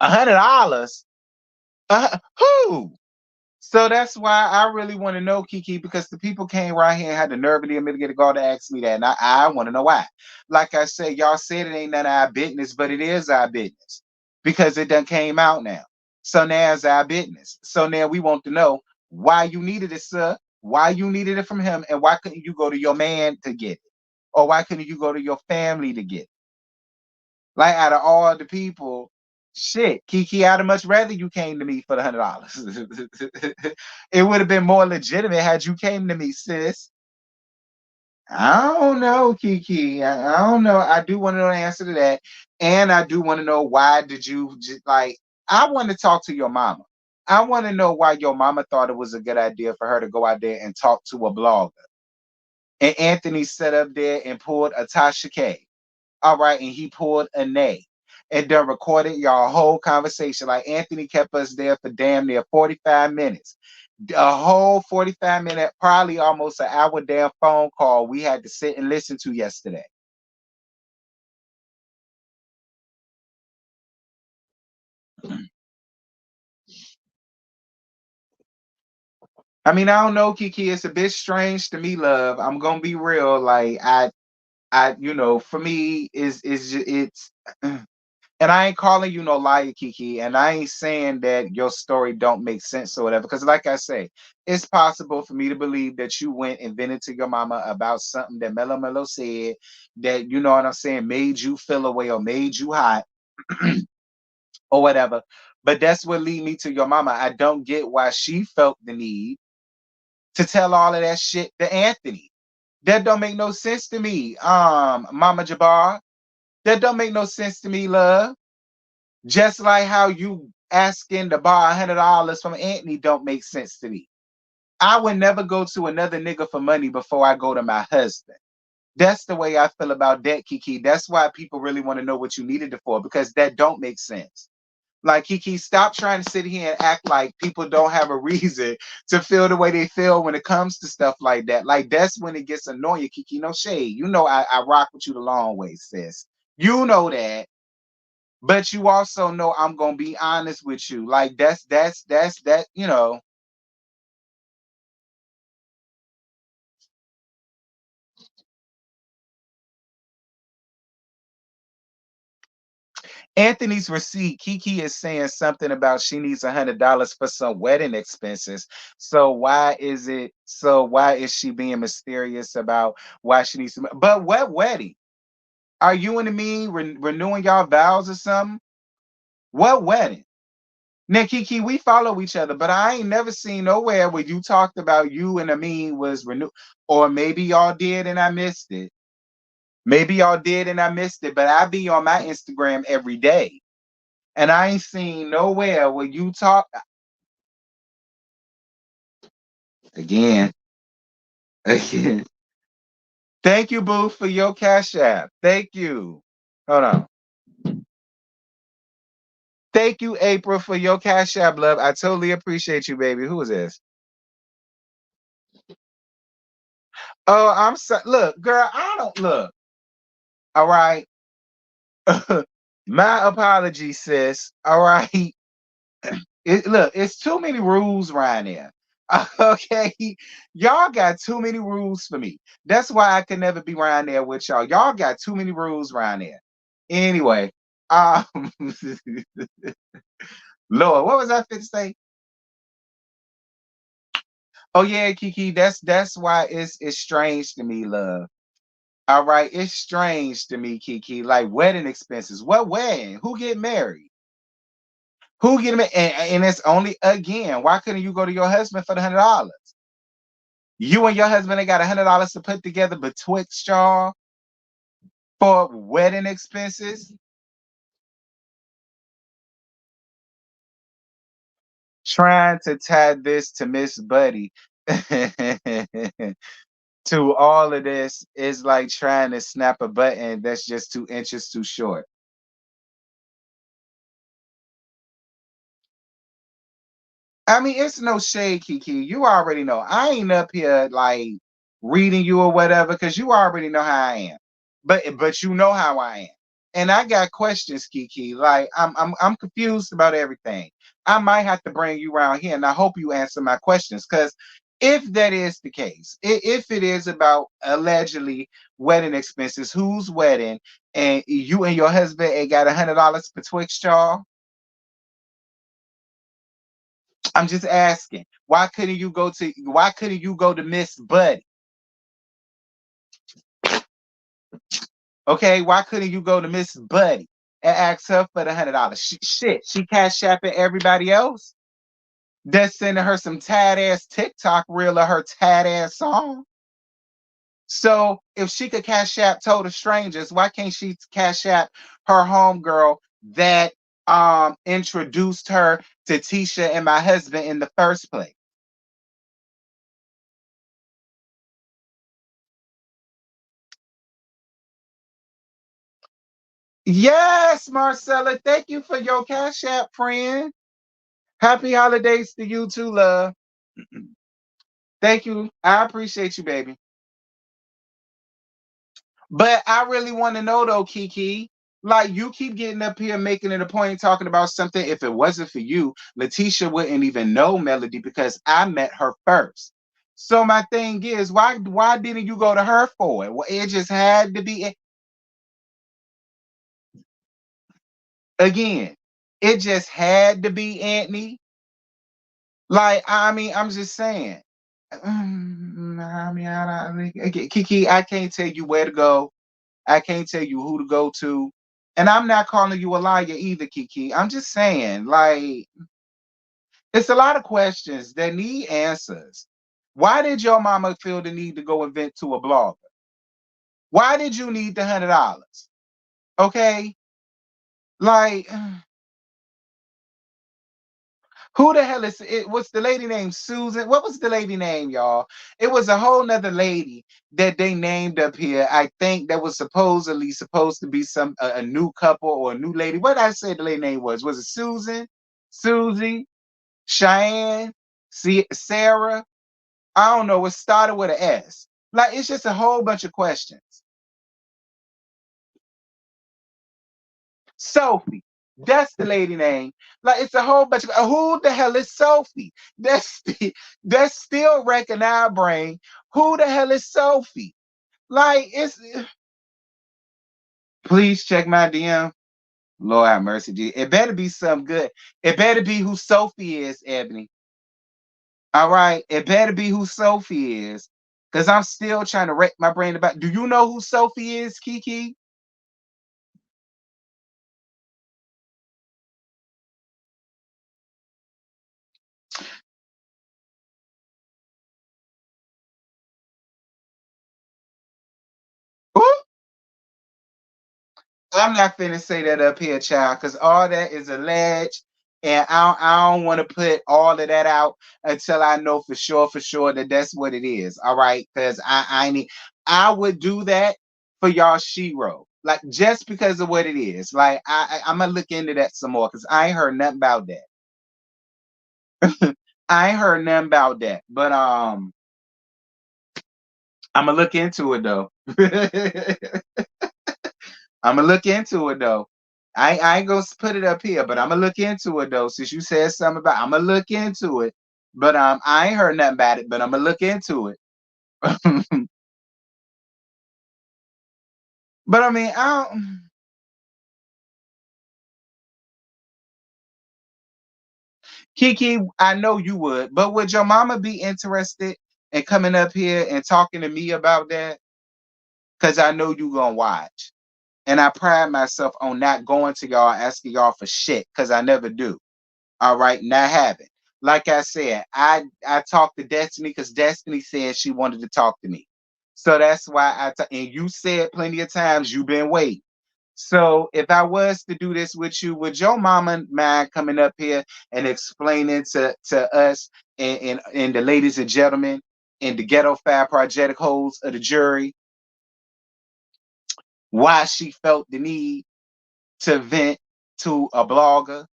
$100? Who? So that's why I really want to know, KeKe, because the people came right here and had the nerve of them to get a call to ask me that. And I want to know why. Like I said, y'all said it ain't none of our business, but it is our business because it done came out now. So now it's our business. So now we want to know why you needed it, sir. Why you needed it from him, and why couldn't you go to your man to get it? Or why couldn't you go to your family to get it? Like out of all the people, shit, KeKe, I'd have much rather you came to me for the $100. It would have been more legitimate had you came to me, sis. I don't know, KeKe. I don't know. I do want to know the answer to that, and I do want to know why did you like? I want to talk to your mama. I want to know why your mama thought it was a good idea for her to go out there and talk to a blogger. And Anthony sat up there and pulled a Tasha K. All right, and he pulled a nay and then recorded y'all whole conversation. Like Anthony kept us there for damn near 45 minutes. A whole 45-minute, probably almost an hour damn phone call we had to sit and listen to yesterday. I mean, I don't know, KeKe. It's a bit strange to me, love. I'm gonna be real. Like for me, it's and I ain't calling you no liar, KeKe, and I ain't saying that your story don't make sense or whatever. Because, like I say, it's possible for me to believe that you went and vented to your mama about something that Mello Mello said that you know what I'm saying made you feel away or made you hot or whatever. But that's what lead me to your mama. I don't get why she felt the need to tell all of that shit to Anthony. That don't make no sense to me, Mama Jabbar. That don't make no sense to me, love. Just like how you asking to borrow $100 from Anthony don't make sense to me. I would never go to another nigga for money before I go to my husband. That's the way I feel about that, KeKe. That's why people really want to know what you needed it for, because that don't make sense. Like KeKe, stop trying to sit here and act like people don't have a reason to feel the way they feel when it comes to stuff like that. Like that's when it gets annoying, KeKe. No shade. You know I rock with you the long way, sis. You know that. But you also know I'm gonna be honest with you. Like that's that. Anthony's receipt, KeKe is saying something about she needs $100 for some wedding expenses. So why is she being mysterious about why she needs some? But what wedding? Are you and me renewing y'all vows or something? What wedding? Now, KeKe, we follow each other, but I ain't never seen nowhere where you talked about you and Amin was renewed. Or maybe y'all did and I missed it. Maybe y'all did and I missed it, but I be on my Instagram every day. And I ain't seen nowhere where you talk again. Again. Thank you, Boo, for your cash app. Thank you. Hold on. Thank you, April, for your cash app, love. I totally appreciate you, baby. Who is this? Oh, I'm so look, girl. I don't look. All right. My apologies, sis. All right. Look, it's too many rules around there. Okay, y'all got too many rules for me. That's why I could never be around there with y'all. Y'all got too many rules around there. Anyway, um, Lord, what was I fit to say? Oh yeah, KeKe, that's why it's strange to me, love. All right, it's strange to me, KeKe. Like wedding expenses. What wedding? Who get married? Who get married? And it's only again. Why couldn't you go to your husband for the $100? You and your husband ain't got $100 to put together betwixt y'all for wedding expenses. Trying to tie this to Miss Buddy to all of this is like trying to snap a button that's just 2 inches too short. I mean, it's no shade, KeKe. You already know. I ain't up here like reading you or whatever, because you already know how I am. But you know how I am. And I got questions, KeKe. Like I'm confused about everything. I might have to bring you around here, and I hope you answer my questions. Because if that is the case, if it is about allegedly wedding expenses, whose wedding, and you and your husband ain't got $100 betwixt y'all, I'm just asking. Why couldn't you go to Miss Buddy? Okay, why couldn't you go to Miss Buddy and ask her for the $100? Shit, she cash apping everybody else. That's sending her some tad ass TikTok reel of her tad ass song. So if she could cash app total strangers, why can't she cash app her homegirl that introduced her to Tisha and my husband in the first place? Yes, Marcella. Thank you for your cash app, friend. Happy holidays to you too, love. Thank you. I appreciate you, baby. But I really want to know though, KeKe. Like you keep getting up here making it a point talking about something. If it wasn't for you, Letitia wouldn't even know Melody because I met her first. So my thing is, why didn't you go to her for it? Well, it just had to be again. It just had to be Anthony. Like I mean, I'm just saying. I mean, KeKe, I can't tell you where to go. I can't tell you who to go to. And I'm not calling you a liar either, KeKe. I'm just saying, like, it's a lot of questions that need answers. Why did your mama feel the need to go and vent to a blogger? Why did you need the $100? Okay, like, who the hell is it? What's the lady named Susan? What was the lady name, y'all? It was a whole nother lady that they named up here. I think that was supposedly supposed to be some a new couple or a new lady. What did I say the lady name was? Was it Susan, Susie, Cheyenne, Sarah? I don't know. It started with an S. Like it's just a whole bunch of questions. Sophie. That's the lady name. Like it's a whole bunch of who the hell is Sophie? That's still wrecking our brain. Who the hell is Sophie? Like it's please check my DM. Lord have mercy, G. It better be something good. It better be who Sophie is, Ebony. All right. It better be who Sophie is. Because I'm still trying to wreck my brain about. Do you know who Sophie is, KeKe? Ooh, I'm not finna say that up here, child, because all that is alleged, and I don't want to put all of that out until I know for sure that that's what it is. All right, because I need I would do that for y'all Shiro, like just because of what it is. Like I'm gonna look into that some more because I ain't heard nothing about that. I ain't heard nothing about that, but I'm gonna look into it though. I'm gonna look into it though. I ain't gonna put it up here, but I'm gonna look into it though. Since you said something about, I'm gonna look into it. But I ain't heard nothing about it. But I'm gonna look into it. But I mean, I don't. KeKe, I know you would. But would your mama be interested in coming up here and talking to me about that? Because I know you gonna watch, and I pride myself on not going to y'all asking y'all for shit because I never do. All right, not having. like I said, I talked to Destiny because Destiny said she wanted to talk to me. So that's why and you said plenty of times you've been waiting. So if I was to do this with you, would your mama mind coming up here and explaining to us and the ladies and gentlemen and the ghetto fab project holes of the jury why she felt the need to vent to a blogger?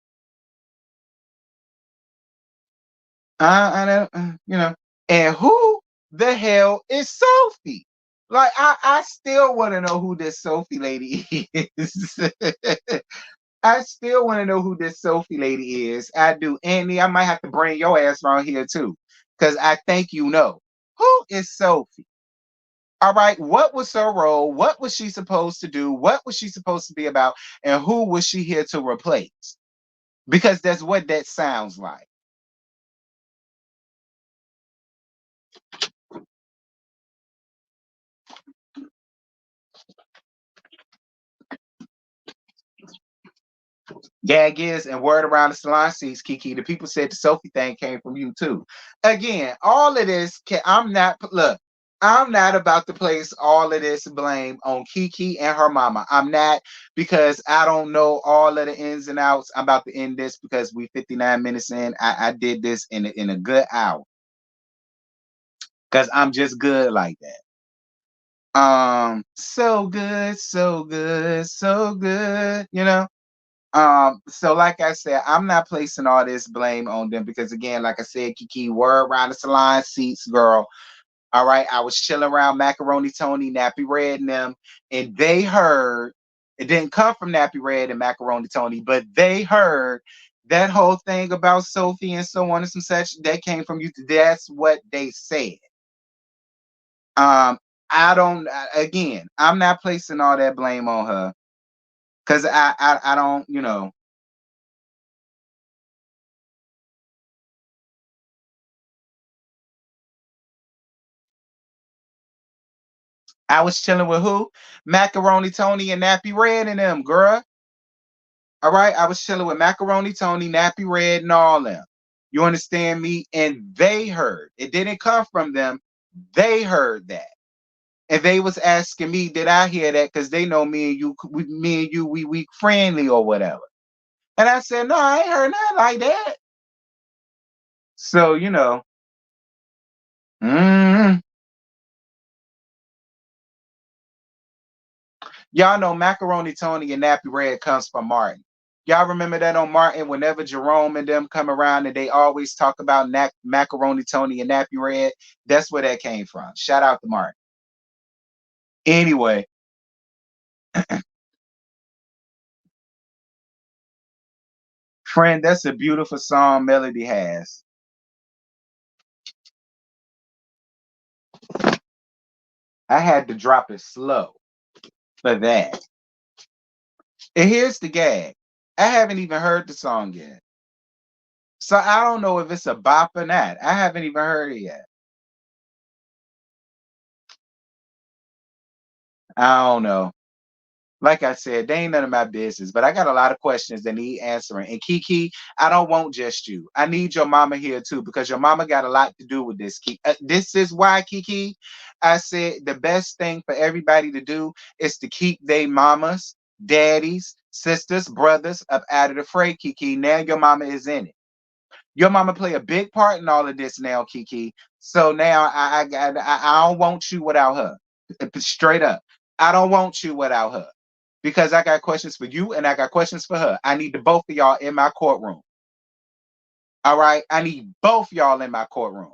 I don't, and who the hell is Sophie? Like, I still want to know who this Sophie lady is. I still want to know who this Sophie lady is. I do. Andy, I might have to bring your ass around here too. Because I think you know. Who is Sophie? All right. What was her role? What was she supposed to do? What was she supposed to be about? And who was she here to replace? Because that's what that sounds like. Gag is and word around the salon seats, KeKe. The people said the Sophie thing came from you too. Again, all of this I'm not look. I'm not about to place all of this blame on KeKe and her mama. I'm not because I don't know all of the ins and outs. I'm about to end this because we 59 minutes in. I did this in a good hour because I'm just good like that. So good, so good, so good. So like I said, I'm not placing all this blame on them because again, like I said, KeKe, were around the salon seats, girl. All right. I was chilling around Macaroni Tony, Nappy Red and them, and they heard it didn't come from Nappy Red and Macaroni Tony, but they heard that whole thing about Sophie and so on and some such that came from you. That's what they said. Um, I don't again, I'm not placing all that blame on her because I don't, I was chilling with who? Macaroni Tony and Nappy Red and them, girl. All right. I was chilling with Macaroni Tony, Nappy Red, and all them. You understand me? And they heard. It didn't come from them. They heard that. And they was asking me, did I hear that? Because they know me and you, we friendly or whatever. And I said, no, I ain't heard nothing like that. So, mm, y'all know Macaroni Tony and Nappy Red comes from Martin. Y'all remember that on Martin, whenever Jerome and them come around and they always talk about Macaroni Tony and Nappy Red, that's where that came from. Shout out to Martin. Anyway, friend, that's a beautiful song Melody has. I had to drop it slow for that. And here's the gag. I haven't even heard the song yet. So I don't know if it's a bop or not. I haven't even heard it yet. I don't know. Like I said, they ain't none of my business, but I got a lot of questions that need answering. And KeKe, I don't want just you. I need your mama here too, because your mama got a lot to do with this. This is why, KeKe, I said the best thing for everybody to do is to keep their mamas, daddies, sisters, brothers up out of the fray, KeKe. Now your mama is in it. Your mama play a big part in all of this now, KeKe. So now I don't want you without her. Straight up. I don't want you without her because I got questions for you and I got questions for her. I need the both of y'all in my courtroom. All right. I need both y'all in my courtroom.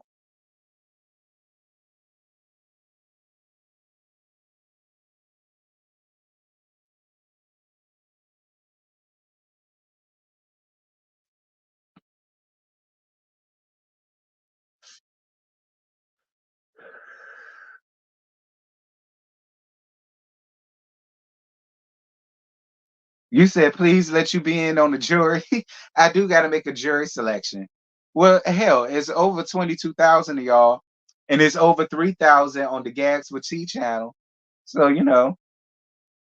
You said, please let you be in on the jury. I do got to make a jury selection. Well, hell, it's over 22,000 of y'all, and it's over 3,000 on the Gags with T channel. So,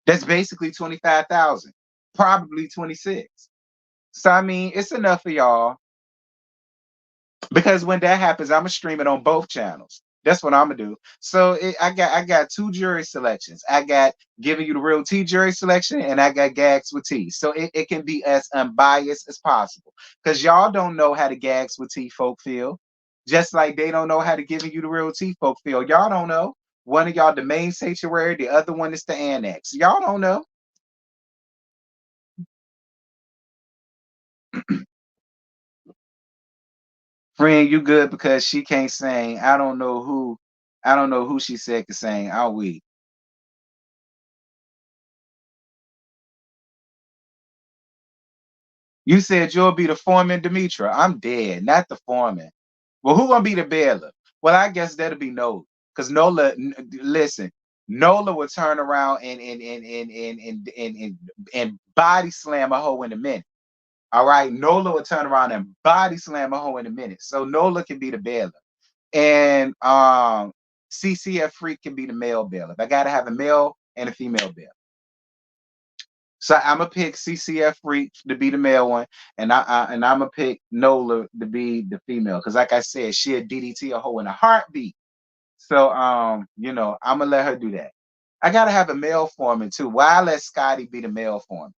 that's basically 25,000, probably 26. So, I mean, it's enough for y'all. Because when that happens, I'm gonna stream it on both channels. That's what I'm gonna do. So I got two jury selections. I got giving you the real T jury selection, and I got gags with T. So it can be as unbiased as possible. Because y'all don't know how the gags with T folk feel. Just like they don't know how to giving you the real T folk feel. Y'all don't know. One of y'all the main sanctuary, the other one is the annex. Y'all don't know. Friend, you good because she can't sing. I don't know who she said could sing. I'll we. You said you'll be the foreman, Demetra. I'm dead, not the foreman. Well, who gonna be the bailiff? Well, I guess that'll be Nola. Cause Nola, listen, Nola would turn around and body slam a hoe in a minute. All right, Nola would turn around and body slam a hoe in a minute. So Nola can be the bailiff, and CCF Freak can be the male bailiff. I gotta have a male and a female bailiff. So I'm gonna pick CCF Freak to be the male one, and I'm gonna pick Nola to be the female. Cause like I said, she a DDT a hoe in a heartbeat. So I'm gonna let her do that. I gotta have a male foreman too. Why I let Scotty be the male foreman?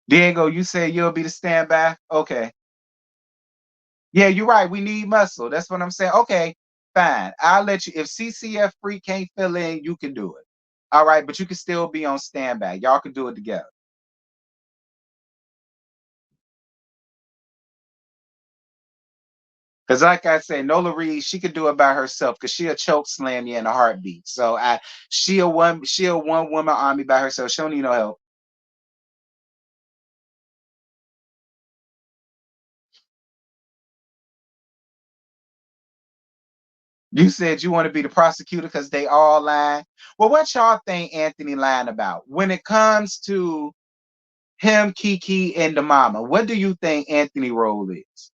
Diego, you say you'll be the standby? Okay. Yeah, you're right. We need muscle. That's what I'm saying. Okay, fine. I'll let you. If CCF Free can't fill in, you can do it. All right, but you can still be on standby. Y'all can do it together. Cause like I said, Nola Reed, she could do it by herself because she'll choke slam you in a heartbeat. So she'll one woman army by herself. She don't need no help. You said you want to be the prosecutor because they all lying. Well, what y'all think Anthony lying about? When it comes to him, KeKe, and the mama, what do you think Anthony role is?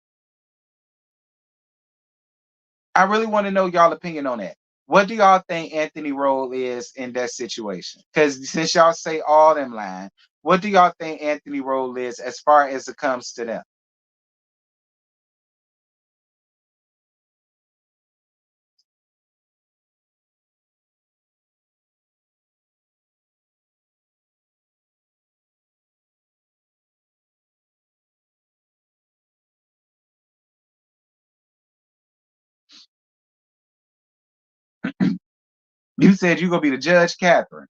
I really want to know y'all opinion on that. What do y'all think Anthony role is in that situation? Because since y'all say all them lying, what do y'all think Anthony role is as far as it comes to them? You said you're gonna be the judge, Catherine.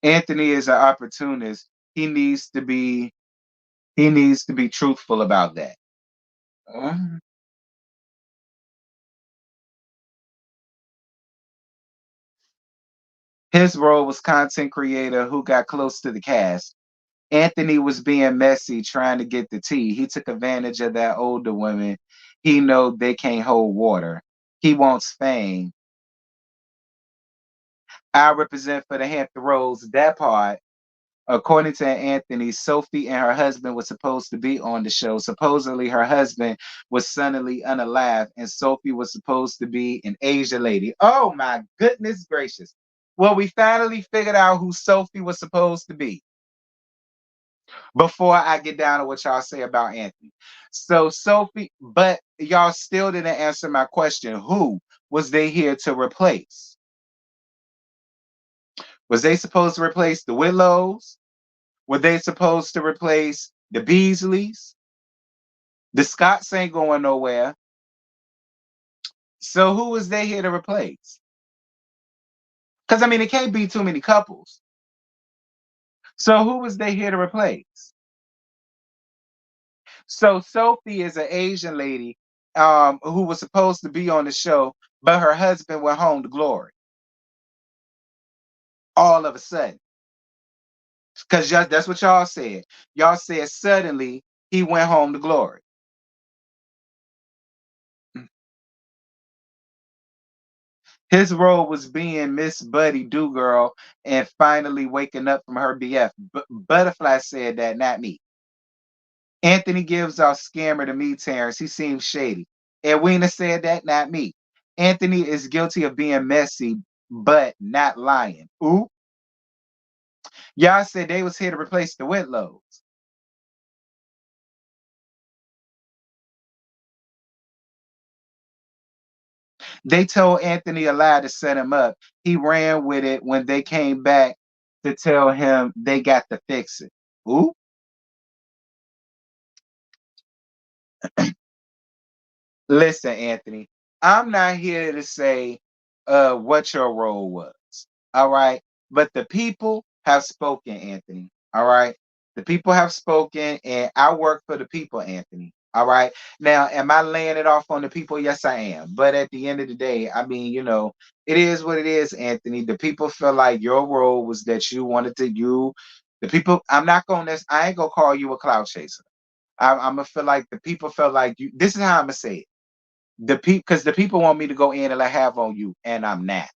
Anthony is an opportunist. He needs to be he needs to be truthful about that. Uh, His role was content creator who got close to the cast. Anthony was being messy, trying to get the tea. He took advantage of that older women. He know they can't hold water. He wants fame. I represent for the Hampton Roads. That part, according to Anthony, Sophie and her husband were supposed to be on the show. Supposedly, her husband was suddenly unalive, and Sophie was supposed to be an Asia lady. Oh my goodness gracious! Well, we finally figured out who Sophie was supposed to be. Before I get down to what y'all say about Anthony. So Sophie, but y'all still didn't answer my question. Who was they here to replace? Was they supposed to replace the Willows? Were they supposed to replace the Beasleys? The Scotts ain't going nowhere. So who was they here to replace? Because I mean, it can't be too many couples. So who was they here to replace? So Sophie is an Asian lady who was supposed to be on the show, but her husband went home to glory all of a sudden. Because that's what y'all said. Y'all said suddenly he went home to glory. His role was being Miss Buddy Do Girl and finally waking up from her BF. Butterfly said that, not me. Anthony gives off scammer to me, Terrence. He seems shady. Edwina said that, not me. Anthony is guilty of being messy, but not lying. Ooh. Y'all said they was here to replace the Whitlows. They told Anthony a lie to set him up. He ran with it when they came back to tell him they got to fix it. Ooh, listen, Anthony, I'm not here to say what your role was. All right. But the people have spoken, Anthony. All right. The people have spoken, and I work for the people, Anthony. All right. Now, am I laying it off on the people? Yes, I am. But at the end of the day, I mean, it is what it is, Anthony. The people feel like your role was that you wanted to you. The people, I'm not going to, I ain't going to call you a cloud chaser. I'm going to feel like the people felt like you. This is how I'm going to say it. The people, because the people want me to go in and I have on you, and I'm not.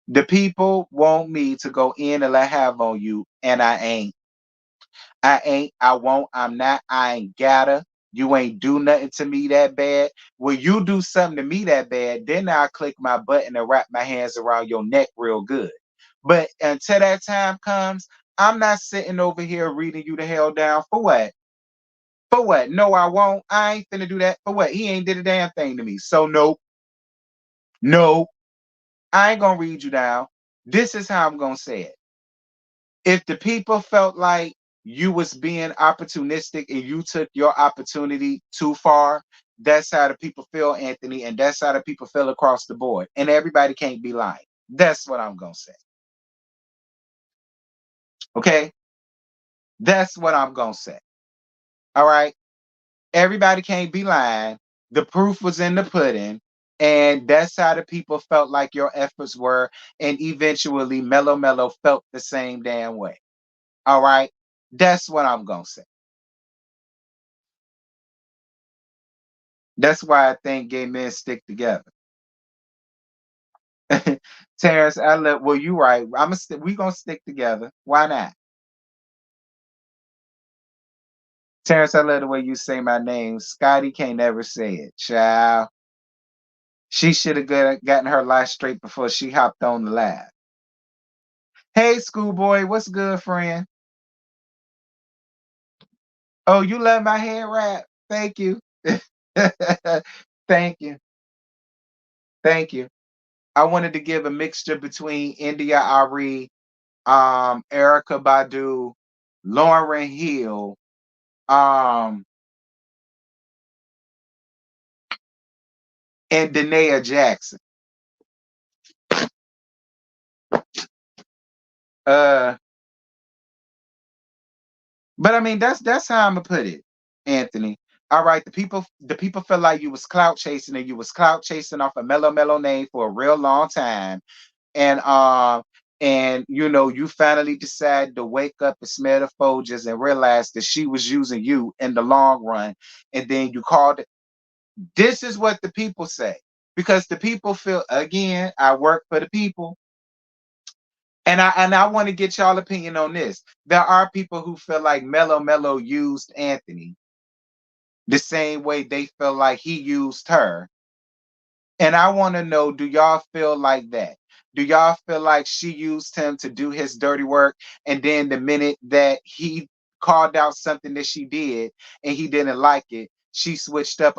The people want me to go in and I have on you, and I ain't. I ain't. I won't. I'm not. I ain't gotta. You ain't do nothing to me that bad. When you do something to me that bad, then I'll click my button and wrap my hands around your neck real good. But until that time comes, I'm not sitting over here reading you the hell down for what? For what? No, I won't. I ain't finna do that. For what? He ain't did a damn thing to me. So nope. No, I ain't gonna read you down. This is how I'm gonna say it. If the people felt like you was being opportunistic and you took your opportunity too far, that's how the people feel, Anthony, and that's how the people feel across the board. And everybody can't be lying. That's what I'm gonna say. Okay? That's what I'm gonna say. All right. Everybody can't be lying. The proof was in the pudding. And that's how the people felt like your efforts were. And eventually Mellow Mellow felt the same damn way. All right. That's what I'm gonna say. That's why I think gay men stick together. Terrence, well, you right. We gonna stick together. Why not? Terrence, I love the way you say my name. Scotty can't never say it. Child. She should have gotten her life straight before she hopped on the lab. Hey, schoolboy, what's good, friend? Oh, you love my hair wrap. Thank you. Thank you. Thank you. I wanted to give a mixture between India Ari, Erica Badu, Lauren Hill, um, and Danae Jackson. Uh, but I mean that's how I'm gonna put it, Anthony. All right, the people felt like you was clout chasing and you was clout chasing off a Mellow Mellow name for a real long time. And you finally decided to wake up and smell the Folgers and realize that she was using you in the long run. And then you called it. This is what the people say. Because the people feel again, I work for the people. And I want to get y'all opinion on this. There are people who feel like Mellow Mellow used Anthony the same way they feel like he used her. And I want to know, do y'all feel like that? Do y'all feel like she used him to do his dirty work? And then the minute that he called out something that she did and he didn't like it, she switched up.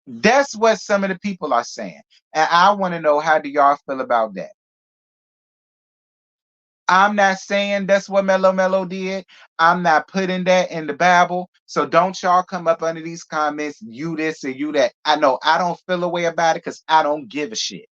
That's what some of the people are saying. And I want to know, how do y'all feel about that? I'm not saying that's what Mellow Mellow did. I'm not putting that in the Bible. So don't y'all come up under these comments, you this or you that. I know I don't feel a way about it because I don't give a shit.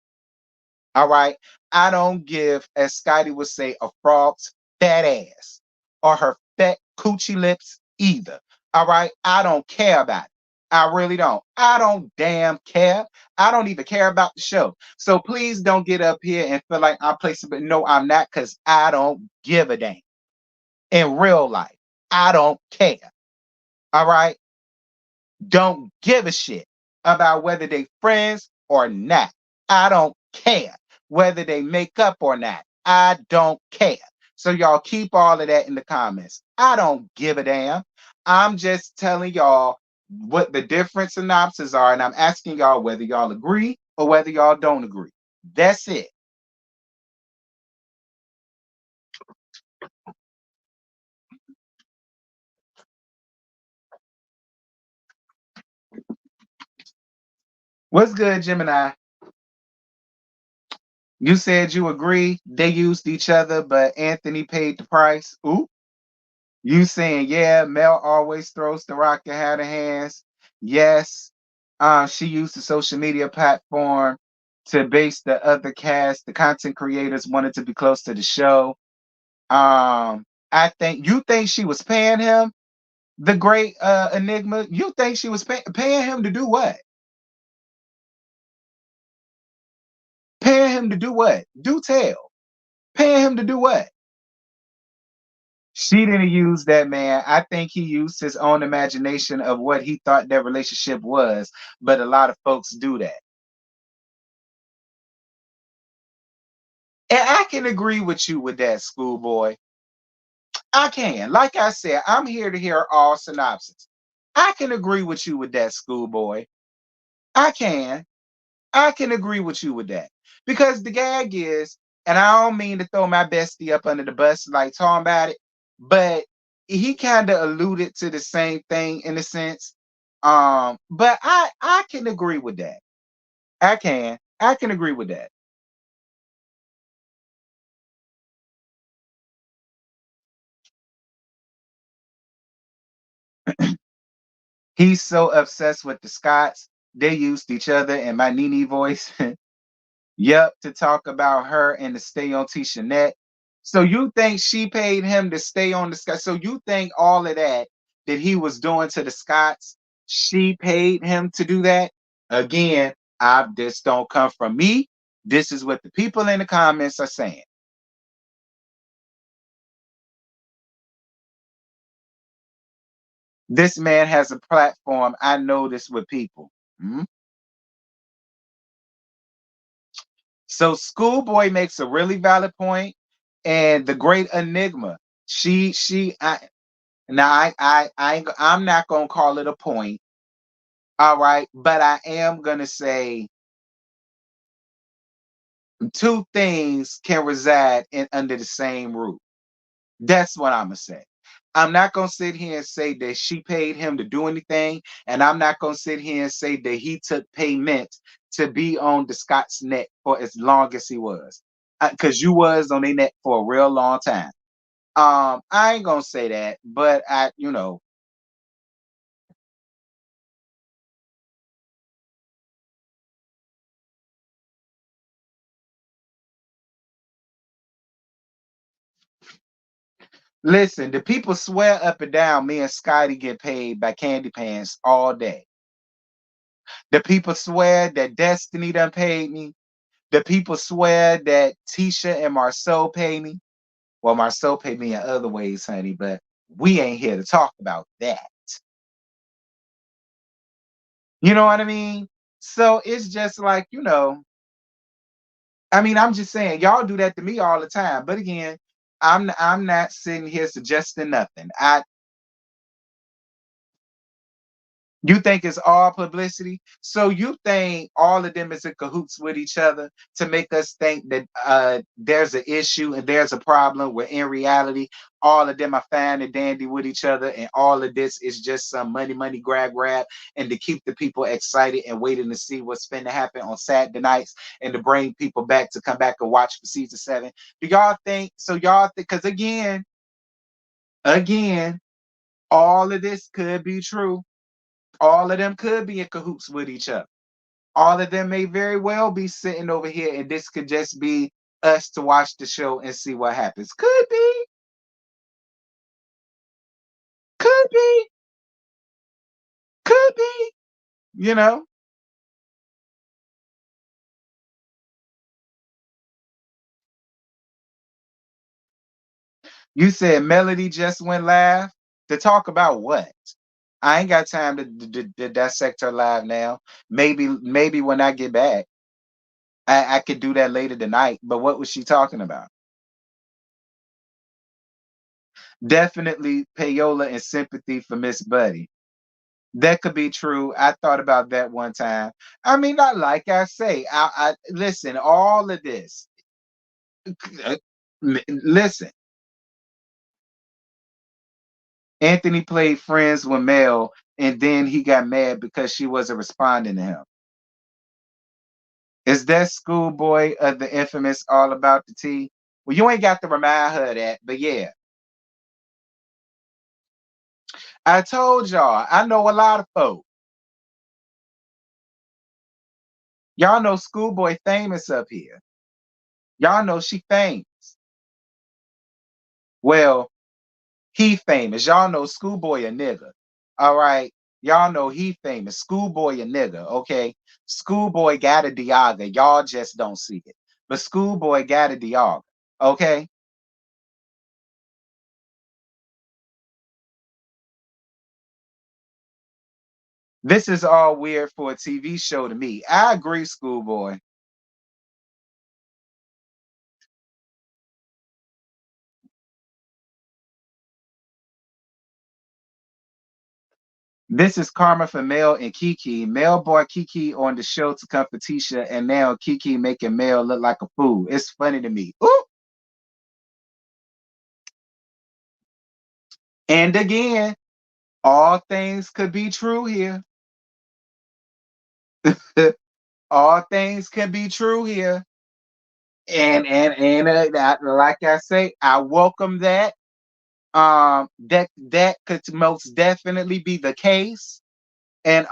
All right. I don't give, as Scotty would say, a frog's fat ass or her fat coochie lips either. All right. I don't care about it. I really don't. I don't damn care. I don't even care about the show. So please don't get up here and feel like I'm placing, but no, I'm not, because I don't give a damn. In real life, I don't care. All right. Don't give a shit about whether they friends or not. I don't care whether they make up or not. I don't care. So y'all keep all of that in the comments. I don't give a damn. I'm just telling y'all what the different synopses are, and I'm asking y'all whether y'all agree or whether y'all don't agree. That's it. What's good, Gemini? You said you agree they used each other, but Anthony paid the price. Ooh. You saying, yeah, Mel always throws the rock and had her hands. Yes. She used the social media platform to base the other cast. The content creators wanted to be close to the show. I think you think she was paying him, the great Enigma. You think she was paying him to do what? Paying him to do what? Do tell. Paying him to do what? She didn't use that man. I think he used his own imagination of what he thought their relationship was, but a lot of folks do that. And I can agree with you with that, schoolboy. I can. Like I said, I'm here to hear all synopses. I can agree with you with that, schoolboy. I can. I can agree with you with that. Because the gag is, and I don't mean to throw my bestie up under the bus like talking about it, but he kind of alluded to the same thing in a sense. But I can agree with that. I can. I can agree with that. He's so obsessed with the Scots. They used each other in my Nene voice. Yep, to talk about her and to stay on Tisha Net. So you think she paid him to stay on the Scots? So you think all of that he was doing to the Scots, she paid him to do that? Again, this don't come from me. This is what the people in the comments are saying. This man has a platform. I know this with people. Mhm. So Schoolboy makes a really valid point, and the great Enigma. Now I'm not gonna call it a point, all right, but I am gonna say two things can reside in under the same roof. That's what I'm gonna say. I'm not gonna sit here and say that she paid him to do anything, and I'm not gonna sit here and say that he took payment to be on the Scott's net for as long as he was, because you was on their net for a real long time. I ain't gonna say that, but listen, the people swear up and down me and Scotty get paid by Candy Pants all day. The people swear that Destiny done paid me. The people swear that Tisha and Marceau pay me. Well, Marceau paid me in other ways, honey, but we ain't here to talk about that. You know what I mean? So it's just like, I mean, I'm just saying, y'all do that to me all the time. But again, I'm not sitting here suggesting nothing. You think it's all publicity? So you think all of them is in cahoots with each other to make us think that there's an issue and there's a problem where in reality, all of them are fine and dandy with each other, and all of this is just some money, grab, and to keep the people excited and waiting to see what's finna happen on Saturday nights and to bring people back to come back and watch for season 7. Do y'all think so? Y'all think, because again, all of this could be true. All of them could be in cahoots with each other. All of them may very well be sitting over here, and this could just be us to watch the show and see what happens. Could be, could be. You know, you said Melody just went live to talk about what? I ain't got time to dissect her live now. Maybe when I get back, I could do that later tonight. But what was she talking about? Definitely payola and sympathy for Miss Buddy. That could be true. I thought about that one time. I mean, not like I say, I listen, all of this. uh, Listen, Anthony played friends with Mel, and then he got mad because she wasn't responding to him. Is that schoolboy of the infamous All About the Tea? Well, you ain't got to remind her of that, but yeah. I told y'all, I know a lot of folks. Y'all know schoolboy famous up here. Y'all know she famous. Well, he famous. Y'all know schoolboy a nigga. All right. Y'all know he famous. Schoolboy a nigga. Okay. Schoolboy got a Diaga. Y'all just don't see it. But schoolboy got a Diaga. Okay. This is all weird for a TV show to me. I agree, schoolboy. This is karma for Mel and KeKe. Mel brought KeKe on the show to come for Tisha, and now KeKe making Mel look like a fool. It's funny to me. Ooh. And again, all things could be true here. All things can be true here. Like I say, I welcome that. That could most definitely be the case. And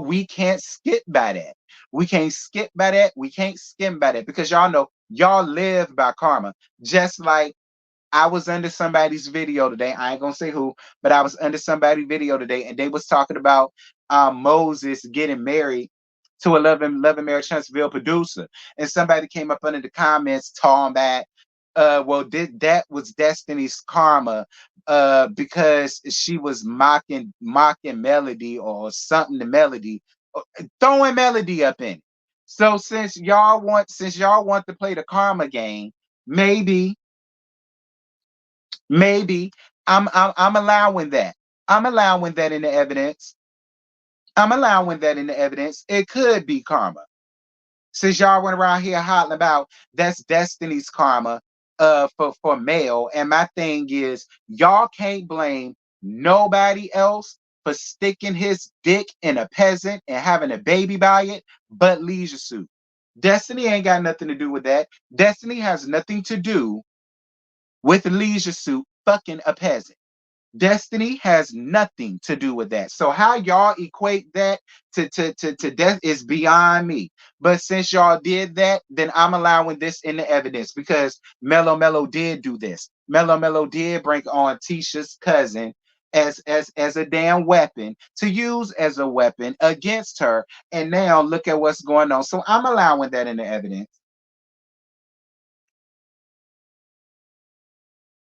we can't skip by that. We can't skip by that. We can't skim by that because y'all know y'all live by karma. Just like I was under somebody's video today. I ain't gonna say who, but I was under somebody's video today, and they was talking about Moses getting married to a loving Mary Chancellorsville producer, and somebody came up under the comments talking about, well, that was Destiny's karma, because she was mocking Melody or something to Melody, throwing Melody up in it. So since y'all want to play the karma game, maybe maybe I'm allowing that. I'm allowing that in the evidence. I'm allowing that in the evidence. It could be karma. Since y'all went around here hollering about that's Destiny's karma for male. And my thing is y'all can't blame nobody else for sticking his dick in a peasant and having a baby by it but Leisure Suit. Destiny ain't got nothing to do with that. Destiny has nothing to do with Leisure Suit fucking a peasant. Destiny has nothing to do with that. So how y'all equate that to death is beyond me. But since y'all did that, then I'm allowing this in the evidence because Mello did do this. Mello did bring on Tisha's cousin as a damn weapon to use as a weapon against her. And now look at what's going on. So I'm allowing that in the evidence.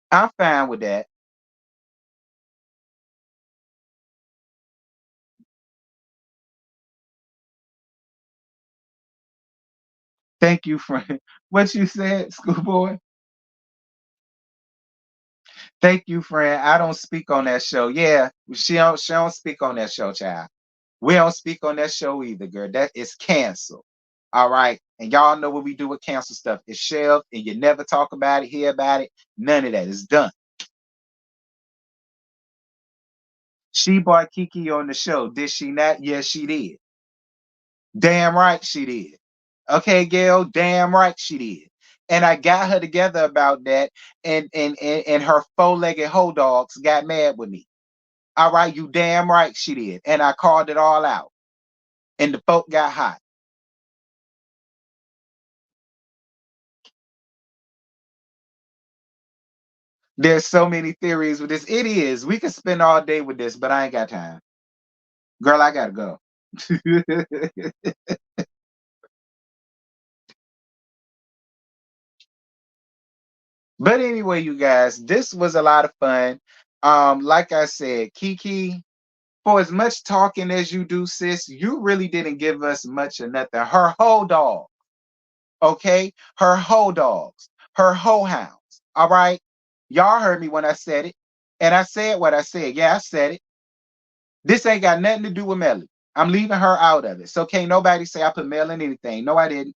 I'm fine with that. Thank you, friend. What you said, schoolboy? Thank you, friend. I don't speak on that show. Yeah, she don't speak on that show, child. We don't speak on that show either, girl. That is canceled. All right. And y'all know what we do with cancel stuff. It's shelved and you never talk about it, hear about it. None of that is done. She brought KeKe on the show. Did she not? Yes, she did. Damn right she did. Okay, Gail, damn right she did. And I got her together about that, and her four-legged hoe dogs got mad with me. All right, you damn right she did. And I called it all out. And the folk got hot. There's so many theories with this. It is. We could spend all day with this, but I ain't got time. Girl, I gotta go. But anyway, you guys, this was a lot of fun. Like I said, KeKe, for as much talking as you do, sis, you really didn't give us much of nothing. Her whole dog, okay? Her whole dogs, her whole hounds. All right. Y'all heard me when I said it. And I said what I said. Yeah, I said it. This ain't got nothing to do with Melly. I'm leaving her out of it. So can't nobody say I put Mel in anything. No, I didn't.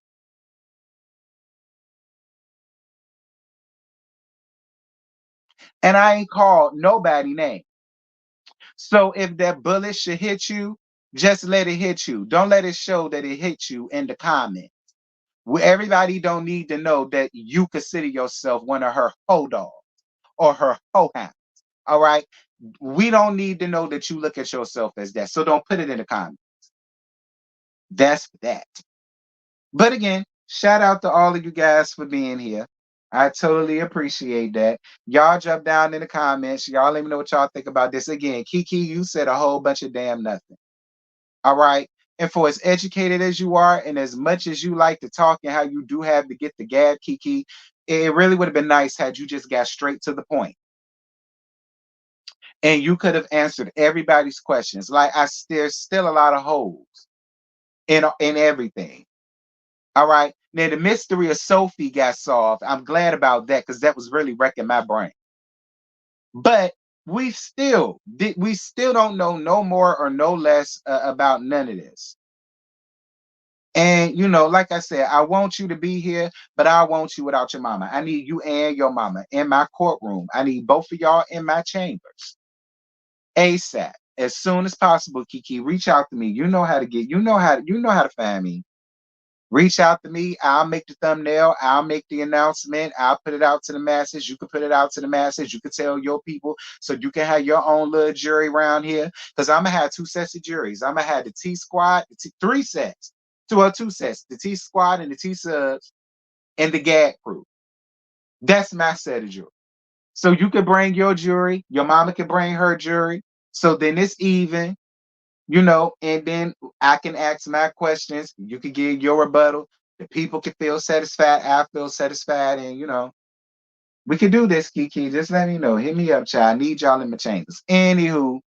And I ain't called nobody name. So if that bullet should hit you, Just let it hit you. Don't let it show that it hit you in the comment. Everybody don't need to know that you consider yourself one of her hoe dogs or her hoe hounds. All right. We don't need to know that you look at yourself as that. So don't put it in the comments. That's that. But again, shout out to all of you guys for being here. I totally appreciate that. Y'all jump down in the comments. Y'all let me know what y'all think about this. Again, KeKe, you said a whole bunch of damn nothing. All right. And for as educated as you are, and as much as you like to talk and how you do have to get the gab, KeKe, it really would have been nice had you just got straight to the point. And you could have answered everybody's questions. Like there's still a lot of holes in everything. All right. Now the mystery of Sophie got solved. I'm glad about that because that was really wrecking my brain. But we still don't know no more or no less about none of this. And like I said, I want you to be here, but I want you without your mama. I need you and your mama in my courtroom. I need both of y'all in my chambers. ASAP. As soon as possible, KeKe. Reach out to me. You know how to find me. Reach out to me. I'll make the thumbnail. I'll make the announcement. I'll put it out to the masses. You can put it out to the masses. You can tell your people so you can have your own little jury around here. Because I'm going to have 2 sets of juries. I'm going to have the T squad, 3 sets. 2 sets. The T squad and the T subs and the gag crew. That's my set of jury. So you can bring your jury. Your mama can bring her jury. So then it's even. And then I can ask my questions. You can give your rebuttal. The people can feel satisfied. I feel satisfied. And, we can do this, KeKe. Just let me know. Hit me up, child. I need y'all in my chambers. Anywho,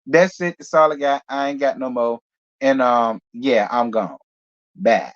that's it. That's all I got. I ain't got no more. And, yeah, I'm gone. Bye.